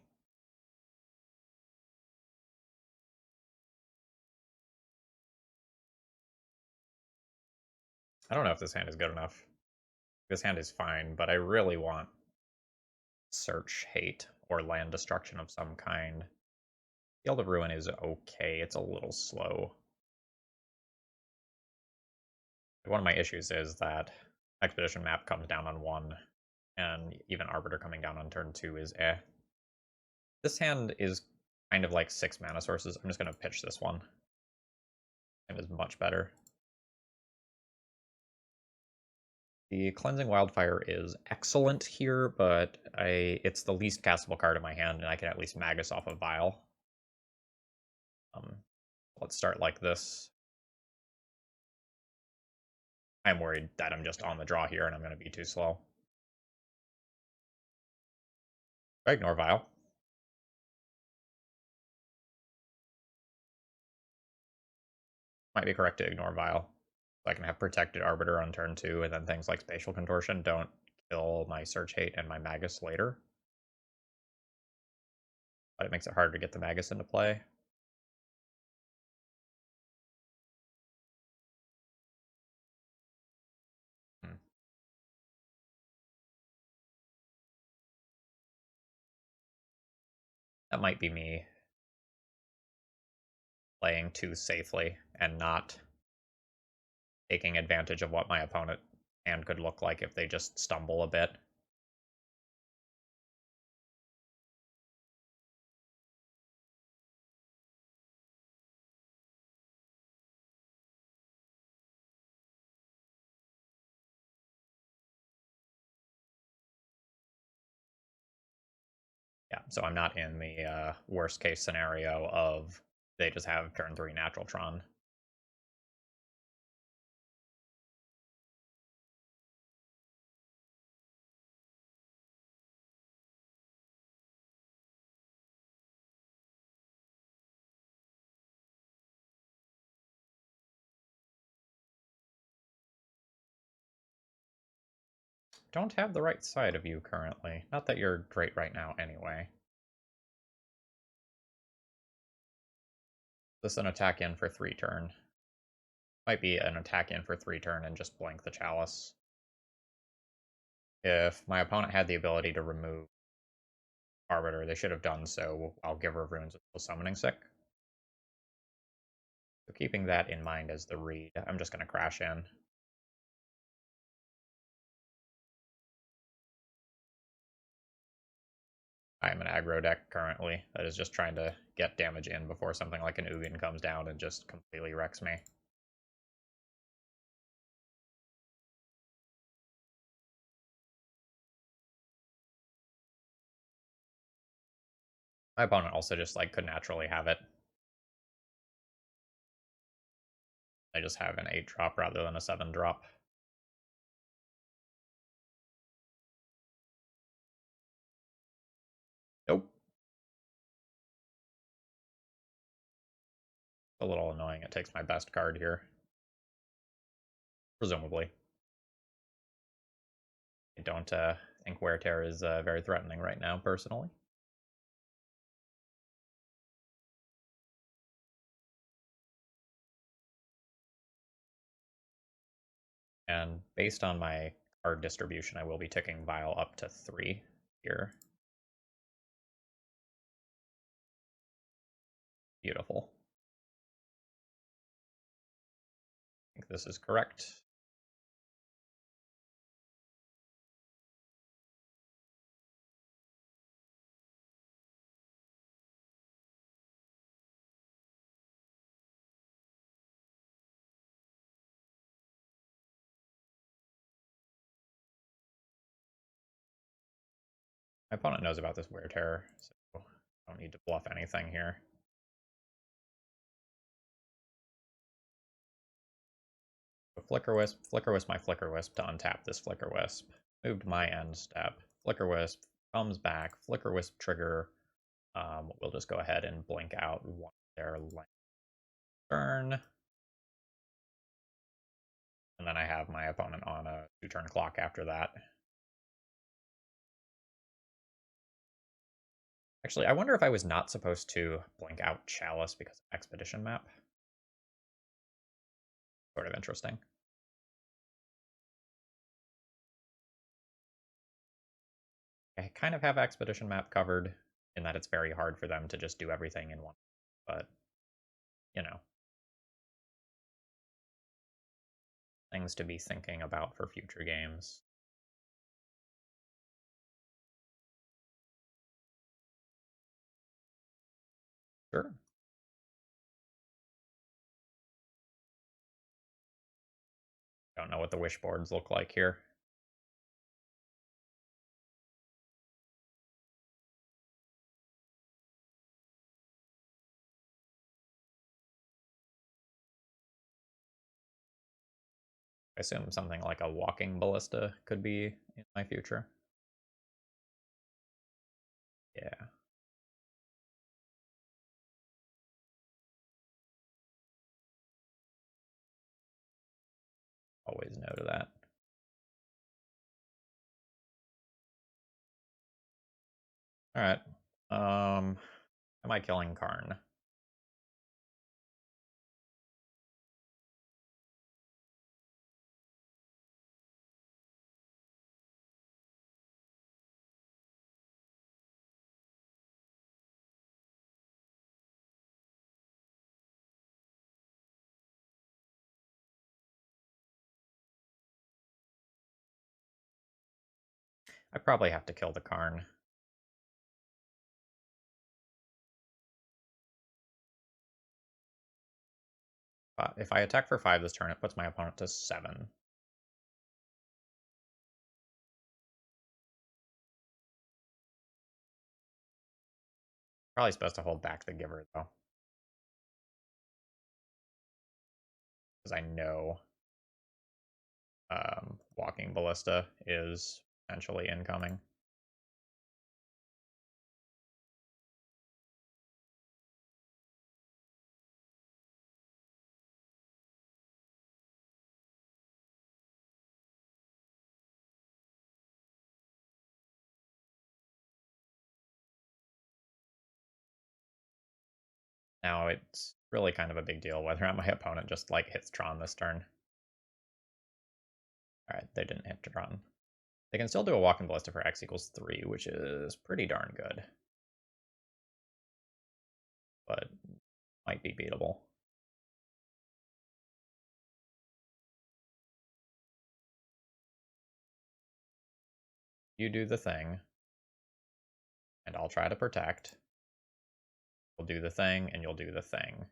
I don't know if this hand is good enough. This hand is fine, but I really want Search Hate or land destruction of some kind. Field of Ruin is okay. It's a little slow. One of my issues is that Expedition Map comes down on 1, and even Arbiter coming down on turn 2 is eh. This hand is kind of like 6 mana sources. I'm just going to pitch this one. It is much better. The Cleansing Wildfire is excellent here, but it's the least castable card in my hand, and I can at least Magus off a Vial. Let's start like this. I'm worried that I'm just on the draw here and I'm going to be too slow. I ignore Vial. Might be correct to ignore Vial. So I can have Protected Arbiter on turn 2, and then things like Spatial Contortion don't kill my Search Hate and my Magus later. But it makes it harder to get the Magus into play. That might be me playing too safely and not taking advantage of what my opponent hand could look like if they just stumble a bit. Yeah, so I'm not in the worst case scenario of they just have turn 3 natural Tron. Don't have the right side of you currently. Not that you're great right now anyway. This is an attack in for 3 turn. Might be an attack in for 3 turn and just blank the Chalice. If my opponent had the ability to remove Arbiter, they should have done so while Giver of Runes was still summoning sick. So keeping that in mind as the read, I'm just going to crash in. I am an aggro deck currently that is just trying to get damage in before something like an Ugin comes down and just completely wrecks me. My opponent also just like could naturally have it. I just have an 8 drop rather than a 7 drop. Nope. A little annoying. It takes my best card here. Presumably. I don't think Wear Tear is very threatening right now, personally. And based on my card distribution, I will be ticking Vial up to 3 here. Beautiful. I think this is correct. My opponent knows about this Wear Tear, so I don't need to bluff anything here. So Flicker Wisp my Flicker Wisp to untap this Flicker Wisp. Moved my end step. Flicker Wisp comes back. Flicker Wisp trigger. We'll just go ahead and blink out one of their turn. And then I have my opponent on a 2-turn clock after that. Actually, I wonder if I was not supposed to blink out Chalice because of Expedition Map. Sort of interesting. I kind of have Expedition Map covered in that it's very hard for them to just do everything in one. But, you know, things to be thinking about for future games. Sure. Don't know what the wish boards look like here. I assume something like a walking ballista could be in my future. Yeah. Always no to that. Alright. Am I killing Karn? I probably have to kill the Karn. If I attack for 5 this turn, it puts my opponent to 7. Probably supposed to hold back the Giver, though. Because I know Walking Ballista is potentially incoming. Now it's really kind of a big deal whether or not my opponent just like hits Tron this turn. Alright, they didn't hit Tron. They can still do a Walking Ballista for X equals 3, which is pretty darn good. But might be beatable. You do the thing, and I'll try to protect. You'll do the thing, and you'll do the thing.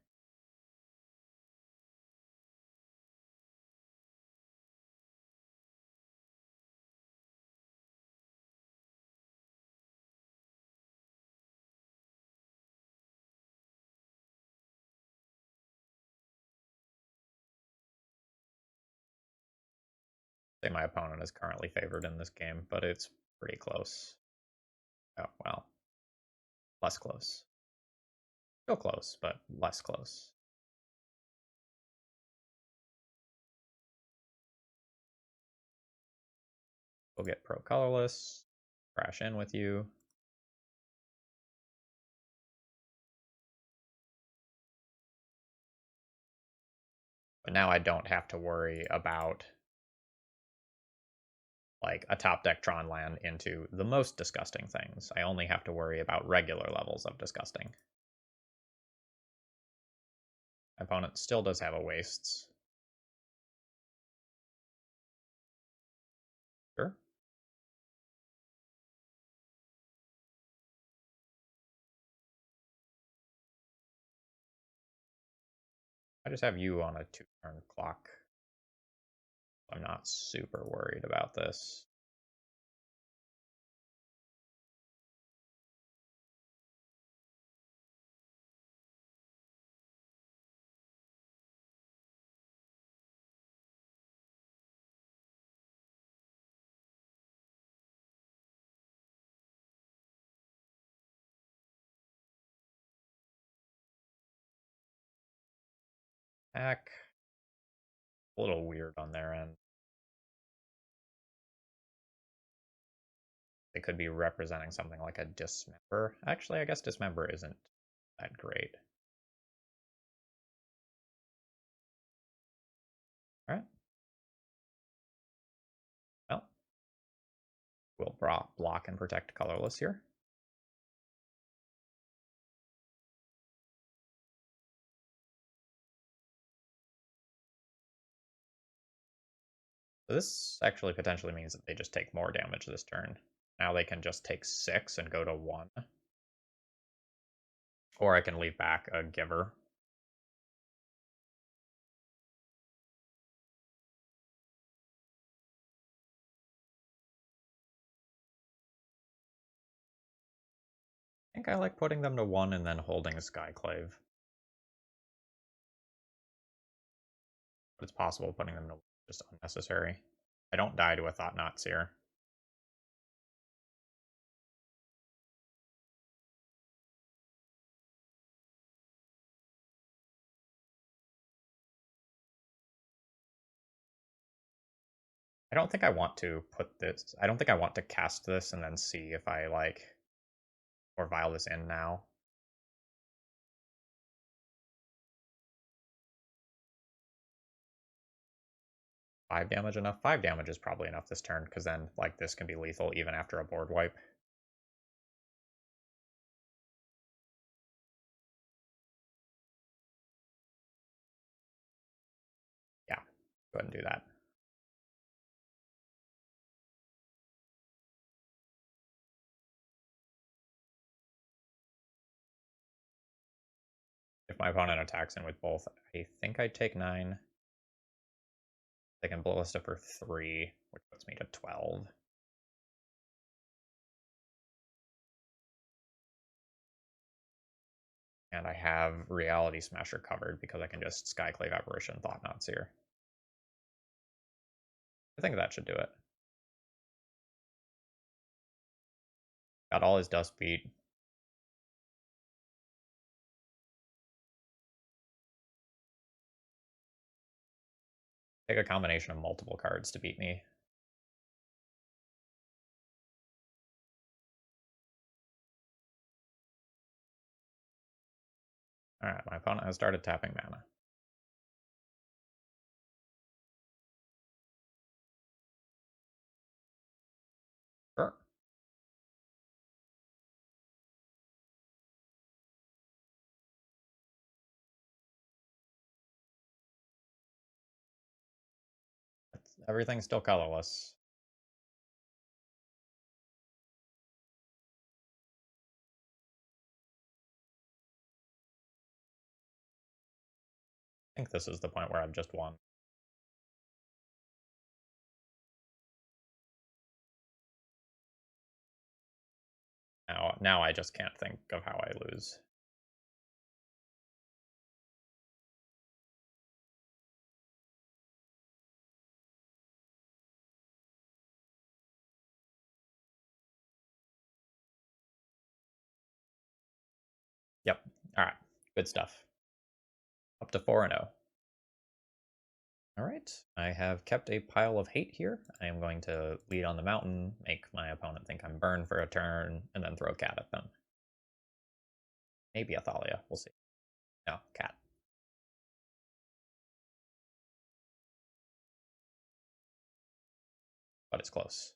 Say my opponent is currently favored in this game, but it's pretty close. Oh, well. Less close. Still close, but less close. We'll get pro colorless, crash in with you. But now I don't have to worry about like a top deck Tron land into the most disgusting things. I only have to worry about regular levels of disgusting. My opponent still does have a wastes. Sure. I just have you on a 2-turn clock. I'm not super worried about this. Attack. A little weird on their end. They could be representing something like a dismember. Actually, I guess dismember isn't that great. All right. Well, We'll block and protect colorless here. So this actually potentially means that they just take more damage this turn. Now they can just take 6 and go to 1. Or I can leave back a Giver. I think I like putting them to 1 and then holding a Skyclave. But it's possible putting them to just unnecessary. I don't die to a Thought-Knot Seer. I don't think I want to put this... I don't think I want to cast this and then see if I, like... or vial this in now. 5 damage enough? 5 damage is probably enough this turn, because then, like, this can be lethal even after a board wipe. Yeah, go ahead and do that. If my opponent attacks in with both, I think I'd take 9. They can Ballista for 3, which puts me to 12. And I have Reality Smasher covered because I can just Skyclave Apparition Thought-Knot Seer. I think that should do it. Got all his Dust beat. Take a combination of multiple cards to beat me. Alright, my opponent has started tapping mana. Sure. Everything's still colorless. I think this is the point where I've just won. Now I just can't think of how I lose. Yep. Alright. Good stuff. Up to 4-0. Alright. I have kept a pile of hate here. I am going to lead on the mountain, make my opponent think I'm burned for a turn, and then throw Cat at them. Maybe a Thalia. We'll see. No, Cat. But it's close.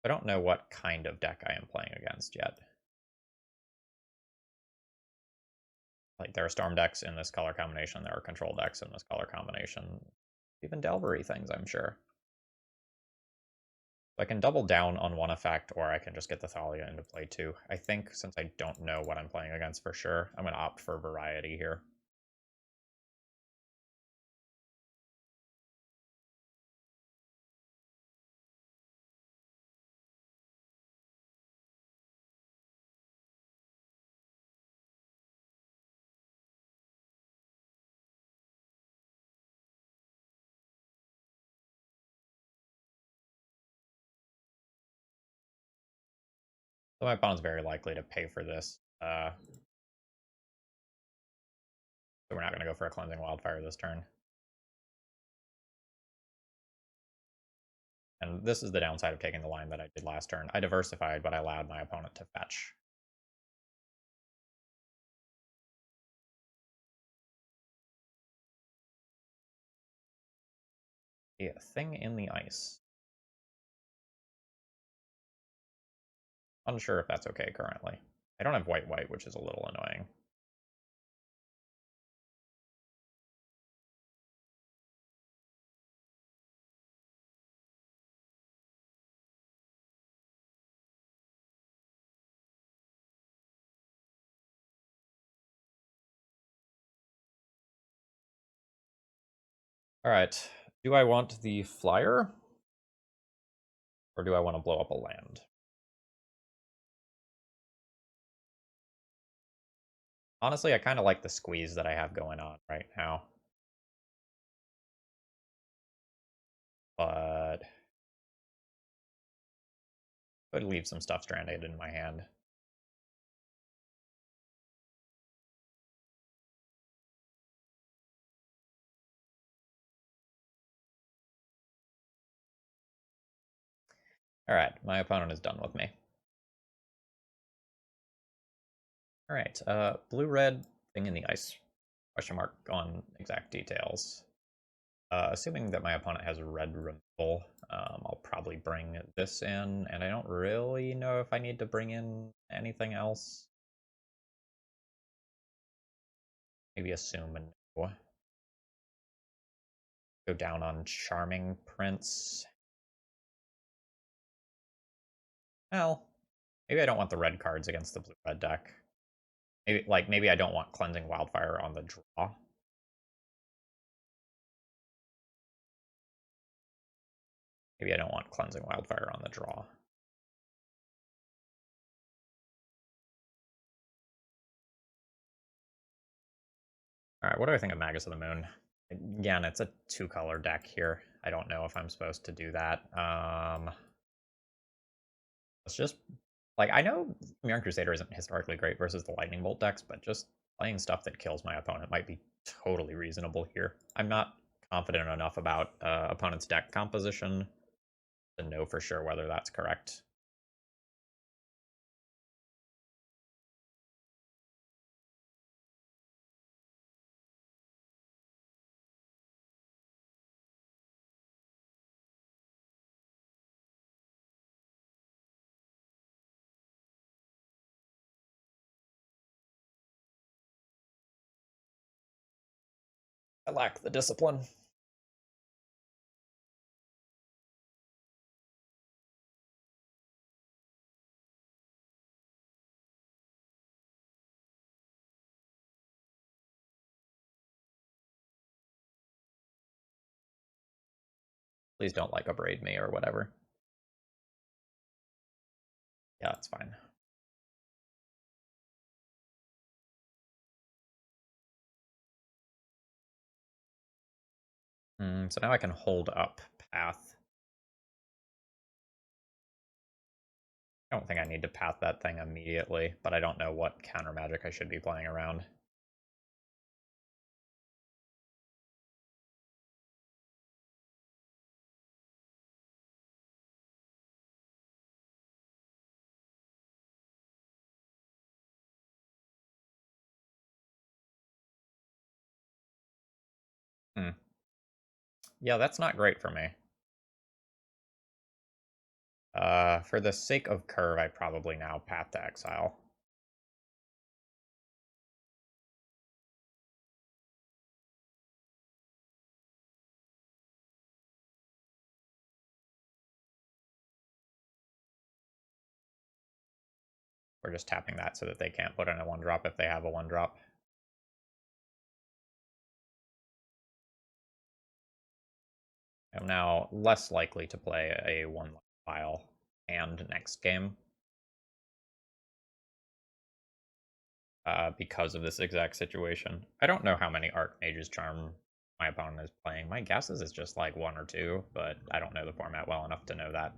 I don't know what kind of deck I am playing against yet. Like, there are Storm decks in this color combination, there are Control decks in this color combination. Even Delvery things, I'm sure. So I can double down on one effect, or I can just get the Thalia into play too. I think, since I don't know what I'm playing against for sure, I'm going to opt for variety here. So my opponent's very likely to pay for this. So we're not going to go for a Cleansing Wildfire this turn. And this is the downside of taking the line that I did last turn. I diversified, but I allowed my opponent to fetch. A thing in the ice. Unsure if that's okay currently. I don't have white, which is a little annoying. Alright, do I want the flyer? Or do I want to blow up a land? Honestly, I kind of like the squeeze that I have going on right now. But could leave some stuff stranded in my hand. Alright, my opponent is done with me. Alright, blue-red thing in the ice. Question mark on exact details. Assuming that my opponent has red removal, I'll probably bring this in, and I don't really know if I need to bring in anything else. Maybe assume a no. Go down on Charming Prince. Well, maybe I don't want the red cards against the blue-red deck. Maybe I don't want Cleansing Wildfire on the draw. Maybe I don't want Cleansing Wildfire on the draw. Alright, what do I think of Magus of the Moon? Again, it's a two-color deck here. I don't know if I'm supposed to do that. Let's just... Like, I know Mirran Crusader isn't historically great versus the Lightning Bolt decks, but just playing stuff that kills my opponent might be totally reasonable here. I'm not confident enough about opponent's deck composition to know for sure whether that's correct. I lack the discipline. Please don't like abrade me or whatever. Yeah, that's fine. So now I can hold up path. I don't think I need to path that thing immediately, but I don't know what counter magic I should be playing around. Yeah, that's not great for me. For the sake of curve, I probably now path to exile. We're just tapping that so that they can't put in a 1-drop if they have a 1-drop. I'm now less likely to play a 1 file and next game. Because of this exact situation. I don't know how many Archmage's Charm my opponent is playing. My guess is it's just like 1 or 2, but I don't know the format well enough to know that.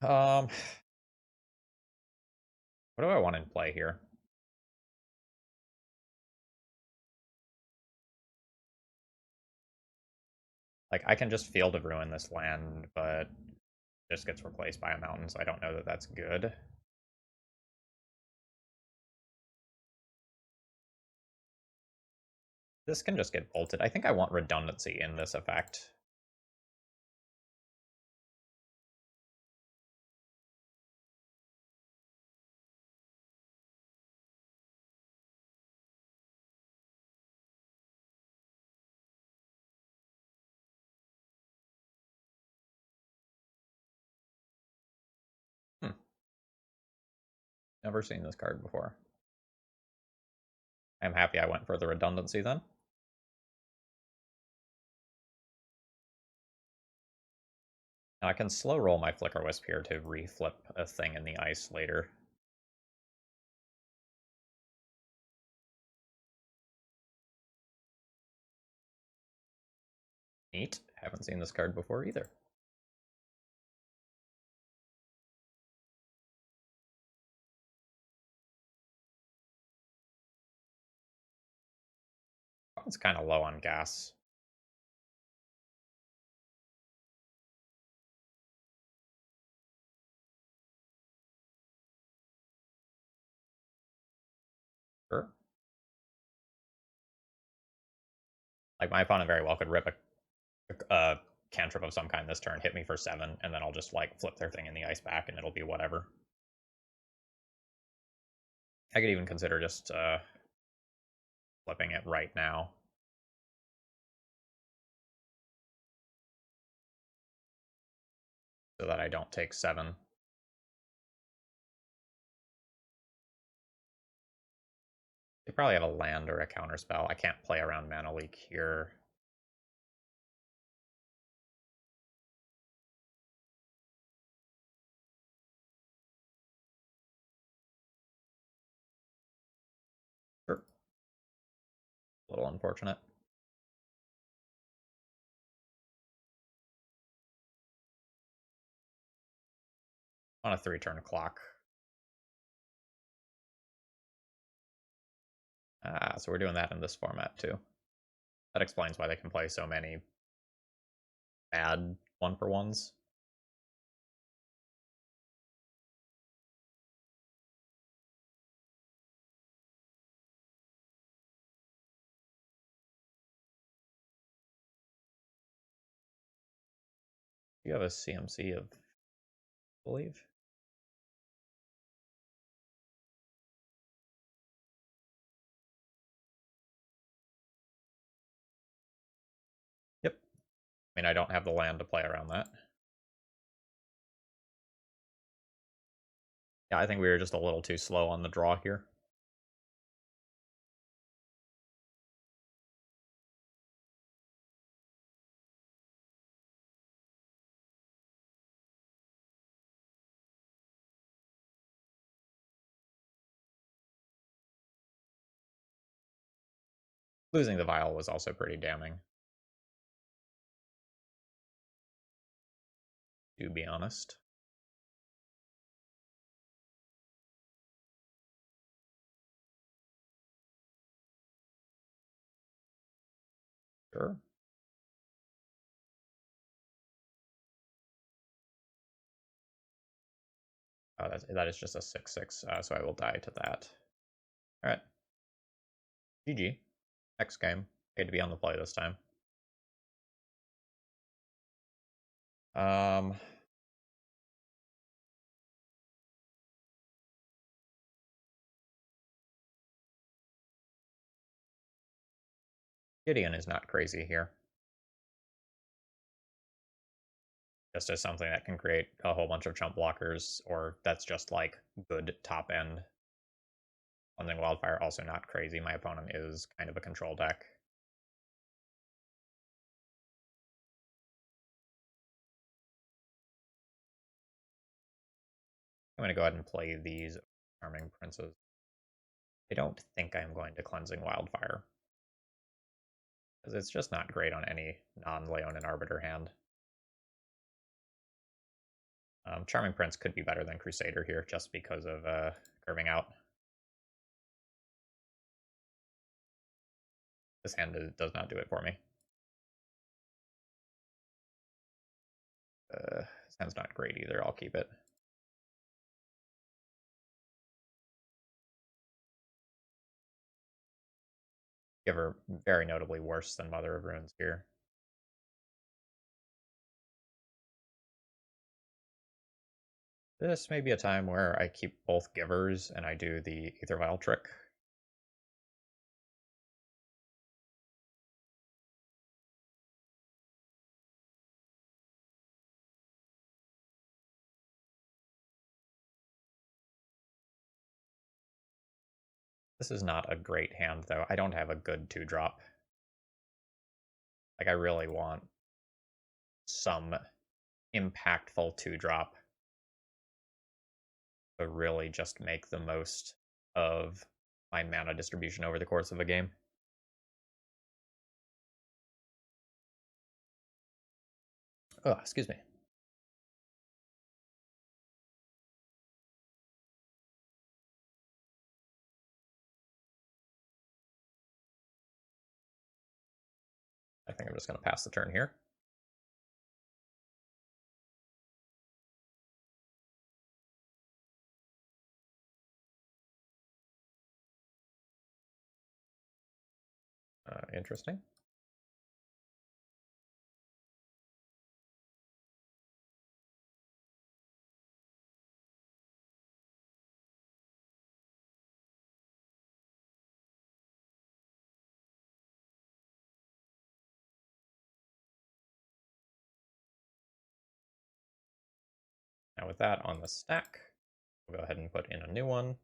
What do I want in play here? Like, I can just Field of Ruin this land, but this gets replaced by a mountain, so I don't know that that's good. This can just get bolted. I think I want redundancy in this effect. Hmm. Never seen this card before. I'm happy I went for the redundancy then. Now I can slow roll my Flicker Wisp here to reflip a thing in the ice later. Neat. Haven't seen this card before either. It's kind of low on gas. Sure. Like, my opponent very well could rip a cantrip of some kind this turn, hit me for 7, and then I'll just, like, flip their thing in the ice back, and it'll be whatever. I could even consider just flipping it right now. So that I don't take 7. They probably have a land or a counterspell. I can't play around Mana Leak here. Sure. A little unfortunate. On a 3-turn clock. Ah, so we're doing that in this format too. That explains why they can play so many bad 1-for-1s. You have a CMC of, I believe. Yep. I mean, I don't have the land to play around that. Yeah, I think we were just a little too slow on the draw here. Losing the vial was also pretty damning, to be honest. Sure. Oh, that is just a 6/6, so I will die to that. All right. GG. Next game. Paid to be on the play this time. Um, Gideon is not crazy here. Just as something that can create a whole bunch of chump blockers, or that's just like good top end. Something Wildfire, also not crazy. My opponent is kind of a control deck. I'm going to go ahead and play these Charming Princes. I don't think I'm going to Cleansing Wildfire, because it's just not great on any non-Leonin Arbiter hand. Charming Prince could be better than Crusader here just because of curving out. This hand does not do it for me. This hand's not great either. I'll keep it. Giver very notably worse than Mother of Runes here. This may be a time where I keep both Givers and I do the Aether Vial trick. This is not a great hand, though. I don't have a good 2-drop. Like, I really want some impactful 2-drop to really just make the most of my mana distribution over the course of a game. Oh, excuse me. I think I'm just going to pass the turn here. Interesting. Now with that on the stack, we'll go ahead and put in a new one.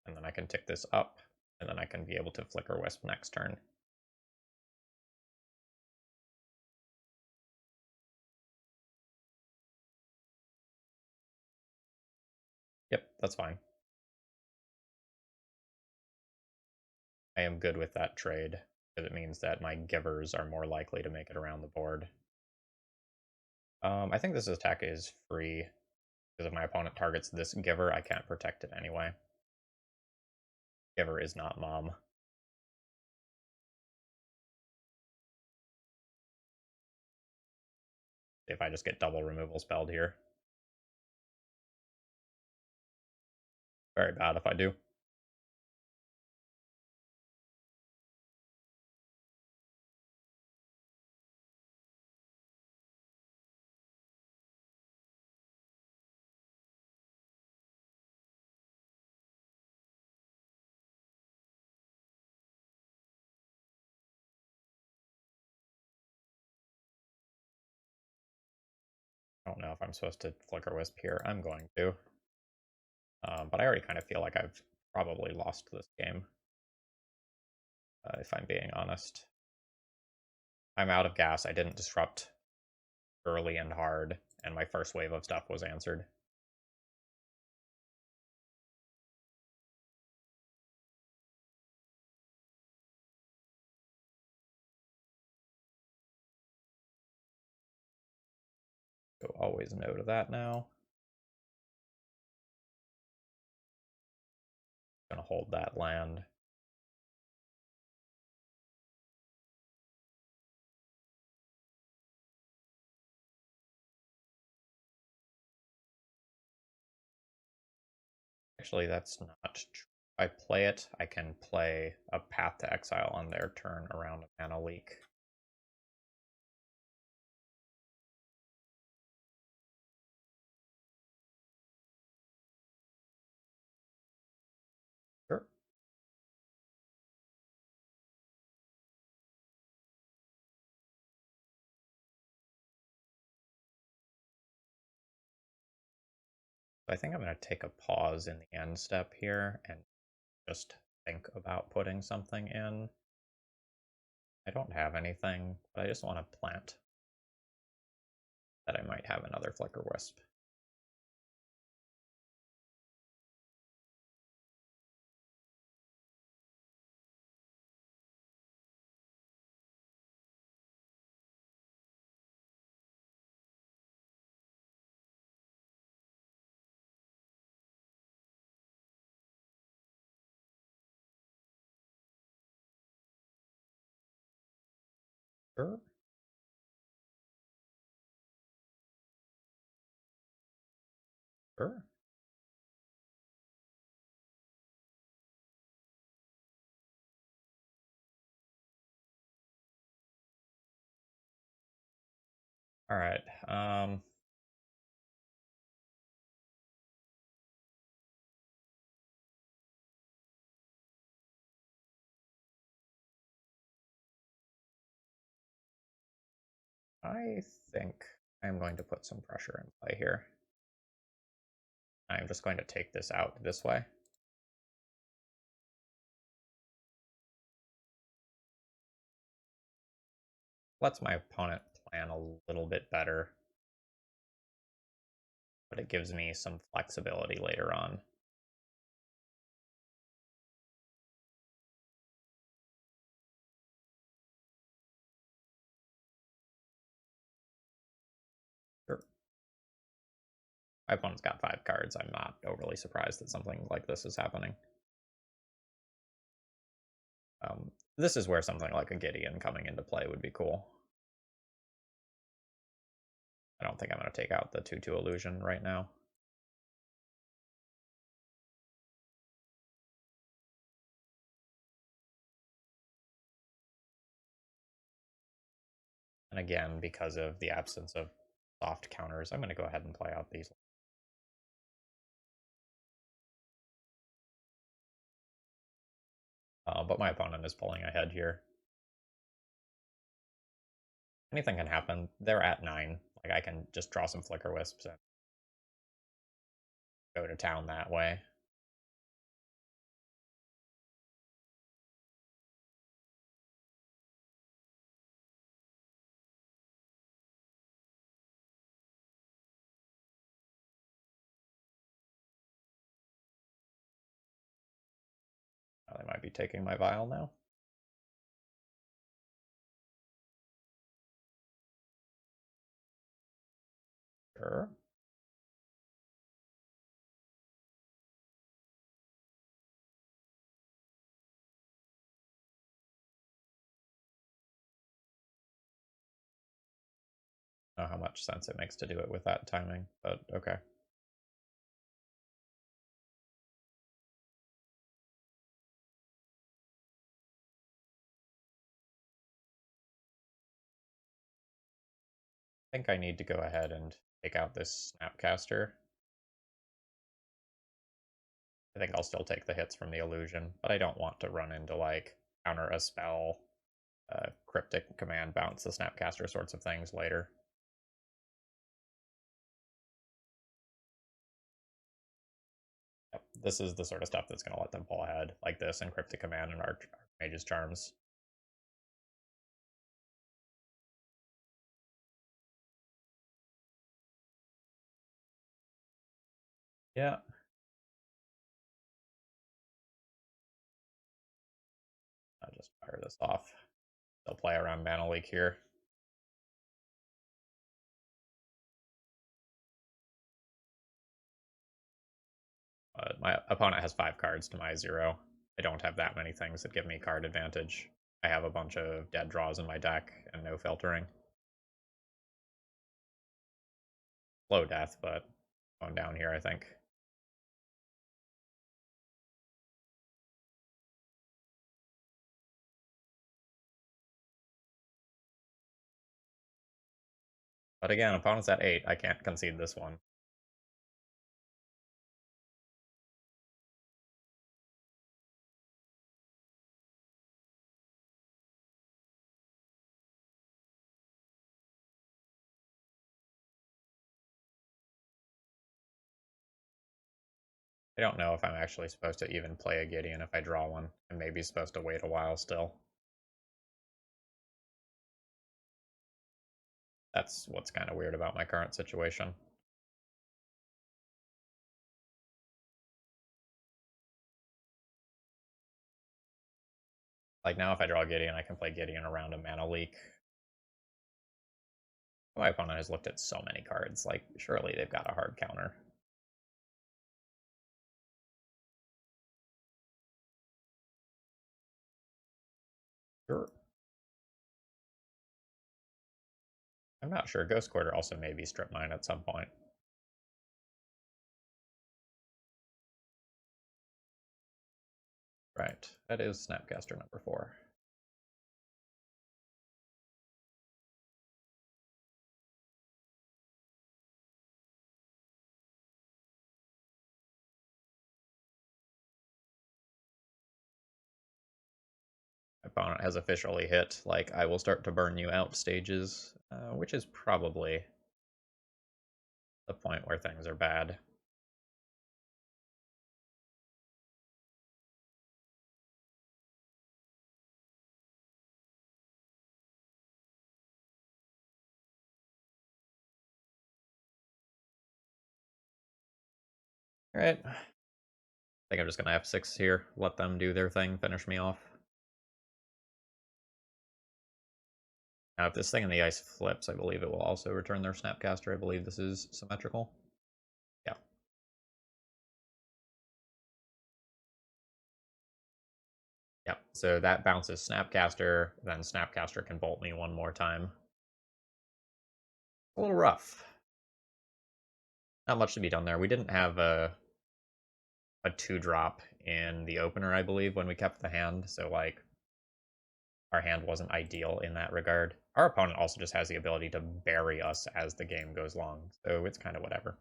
And then I can tick this up, and then I can be able to Flicker Wisp next turn. Yep, that's fine. I am good with that trade, because it means that my Givers are more likely to make it around the board. I think this attack is free, because if my opponent targets this Giver, I can't protect it anyway. Giver is not Mom. If I just get double removal spelled here. Very bad if I do. I don't know if I'm supposed to Flicker Wisp here. I'm going to. But I already kind of feel like I've probably lost this game. If I'm being honest. I'm out of gas. I didn't disrupt early and hard, and my first wave of stuff was answered. So always no to that now. Gonna hold that land. Actually, that's not true. If I play it, I can play a Path to Exile on their turn around a mana leak. Sure. I think I'm going to take a pause in the end step here and just think about putting something in. I don't have anything, but I just want to plant that I might have another Flicker Wisp. Sure. Sure. All right. I think I'm going to put some pressure in play here. I'm just going to take this out this way. Lets my opponent plan a little bit better, but it gives me some flexibility later on. Sure. My opponent's got 5 cards. I'm not overly surprised that something like this is happening. This is where something like a Gideon coming into play would be cool. I don't think I'm going to take out the 2/2 illusion right now. And again, because of the absence of soft counters, I'm going to go ahead and play out these. But my opponent is pulling ahead here. Anything can happen. They're at 9. Like, I can just draw some Flicker Wisps and go to town that way. They might be taking my Vial now. Sure. I don't know how much sense it makes to do it with that timing, but okay. I think I need to go ahead and take out this Snapcaster. I think I'll still take the hits from the illusion, but I don't want to run into, like, counter a spell, cryptic command, bounce the Snapcaster sorts of things later. Yep, this is the sort of stuff that's going to let them pull ahead, like this and cryptic command and Archmage's Charms. Yeah. I'll just fire this off. They'll play around Mana Leak here. My opponent has 5 cards to my 0. I don't have that many things that give me card advantage. I have a bunch of dead draws in my deck and no filtering. Slow death, but going down here, I think. But again, opponent's at 8. I can't concede this one. I don't know if I'm actually supposed to even play a Gideon if I draw one. I'm maybe supposed to wait a while still. That's what's kind of weird about my current situation. Like, now if I draw a Gideon, I can play Gideon around a Mana Leak. My opponent has looked at so many cards. Like, surely they've got a hard counter. Sure. not sure. Ghost Quarter also may be strip mine at some point. Right, that is Snapcaster number 4. Opponent has officially hit, like, I will start to burn you out stages, which is probably the point where things are bad. Alright. I think I'm just gonna F6 here, let them do their thing, finish me off. Now, if this thing in the ice flips, I believe it will also return their Snapcaster. I believe this is symmetrical. Yeah. Yeah, so that bounces Snapcaster, then Snapcaster can bolt me one more time. A little rough. Not much to be done there. We didn't have a 2-drop in the opener, I believe, when we kept the hand, so, like, our hand wasn't ideal in that regard. Our opponent also just has the ability to bury us as the game goes long, so it's kind of whatever.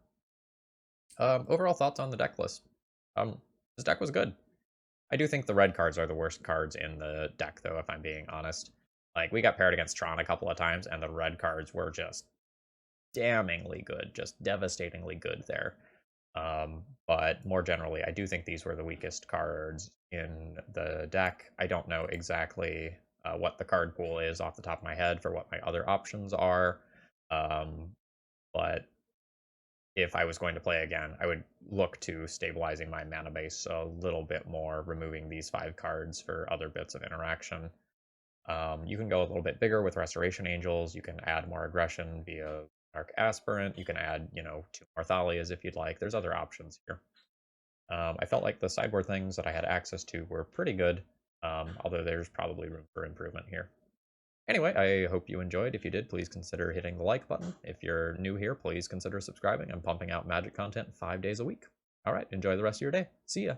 Overall thoughts on the deck list. This deck was good. I do think the red cards are the worst cards in the deck, though, if I'm being honest. Like, we got paired against Tron a couple of times, and the red cards were just damningly good, just devastatingly good there. But more generally, I do think these were the weakest cards in the deck. I don't know exactly what the card pool is off the top of my head for what my other options are. But if I was going to play again, I would look to stabilizing my mana base a little bit more, removing these 5 cards for other bits of interaction. You can go a little bit bigger with Restoration Angels. You can add more aggression via Dark Aspirant. You can add, 2 more Thalias if you'd like. There's other options here. I felt like the sideboard things that I had access to were pretty good, although there's probably room for improvement here. Anyway, I hope you enjoyed. If you did, please consider hitting the like button. If you're new here, please consider subscribing. I'm pumping out Magic content 5 days a week. All right, enjoy the rest of your day. See ya.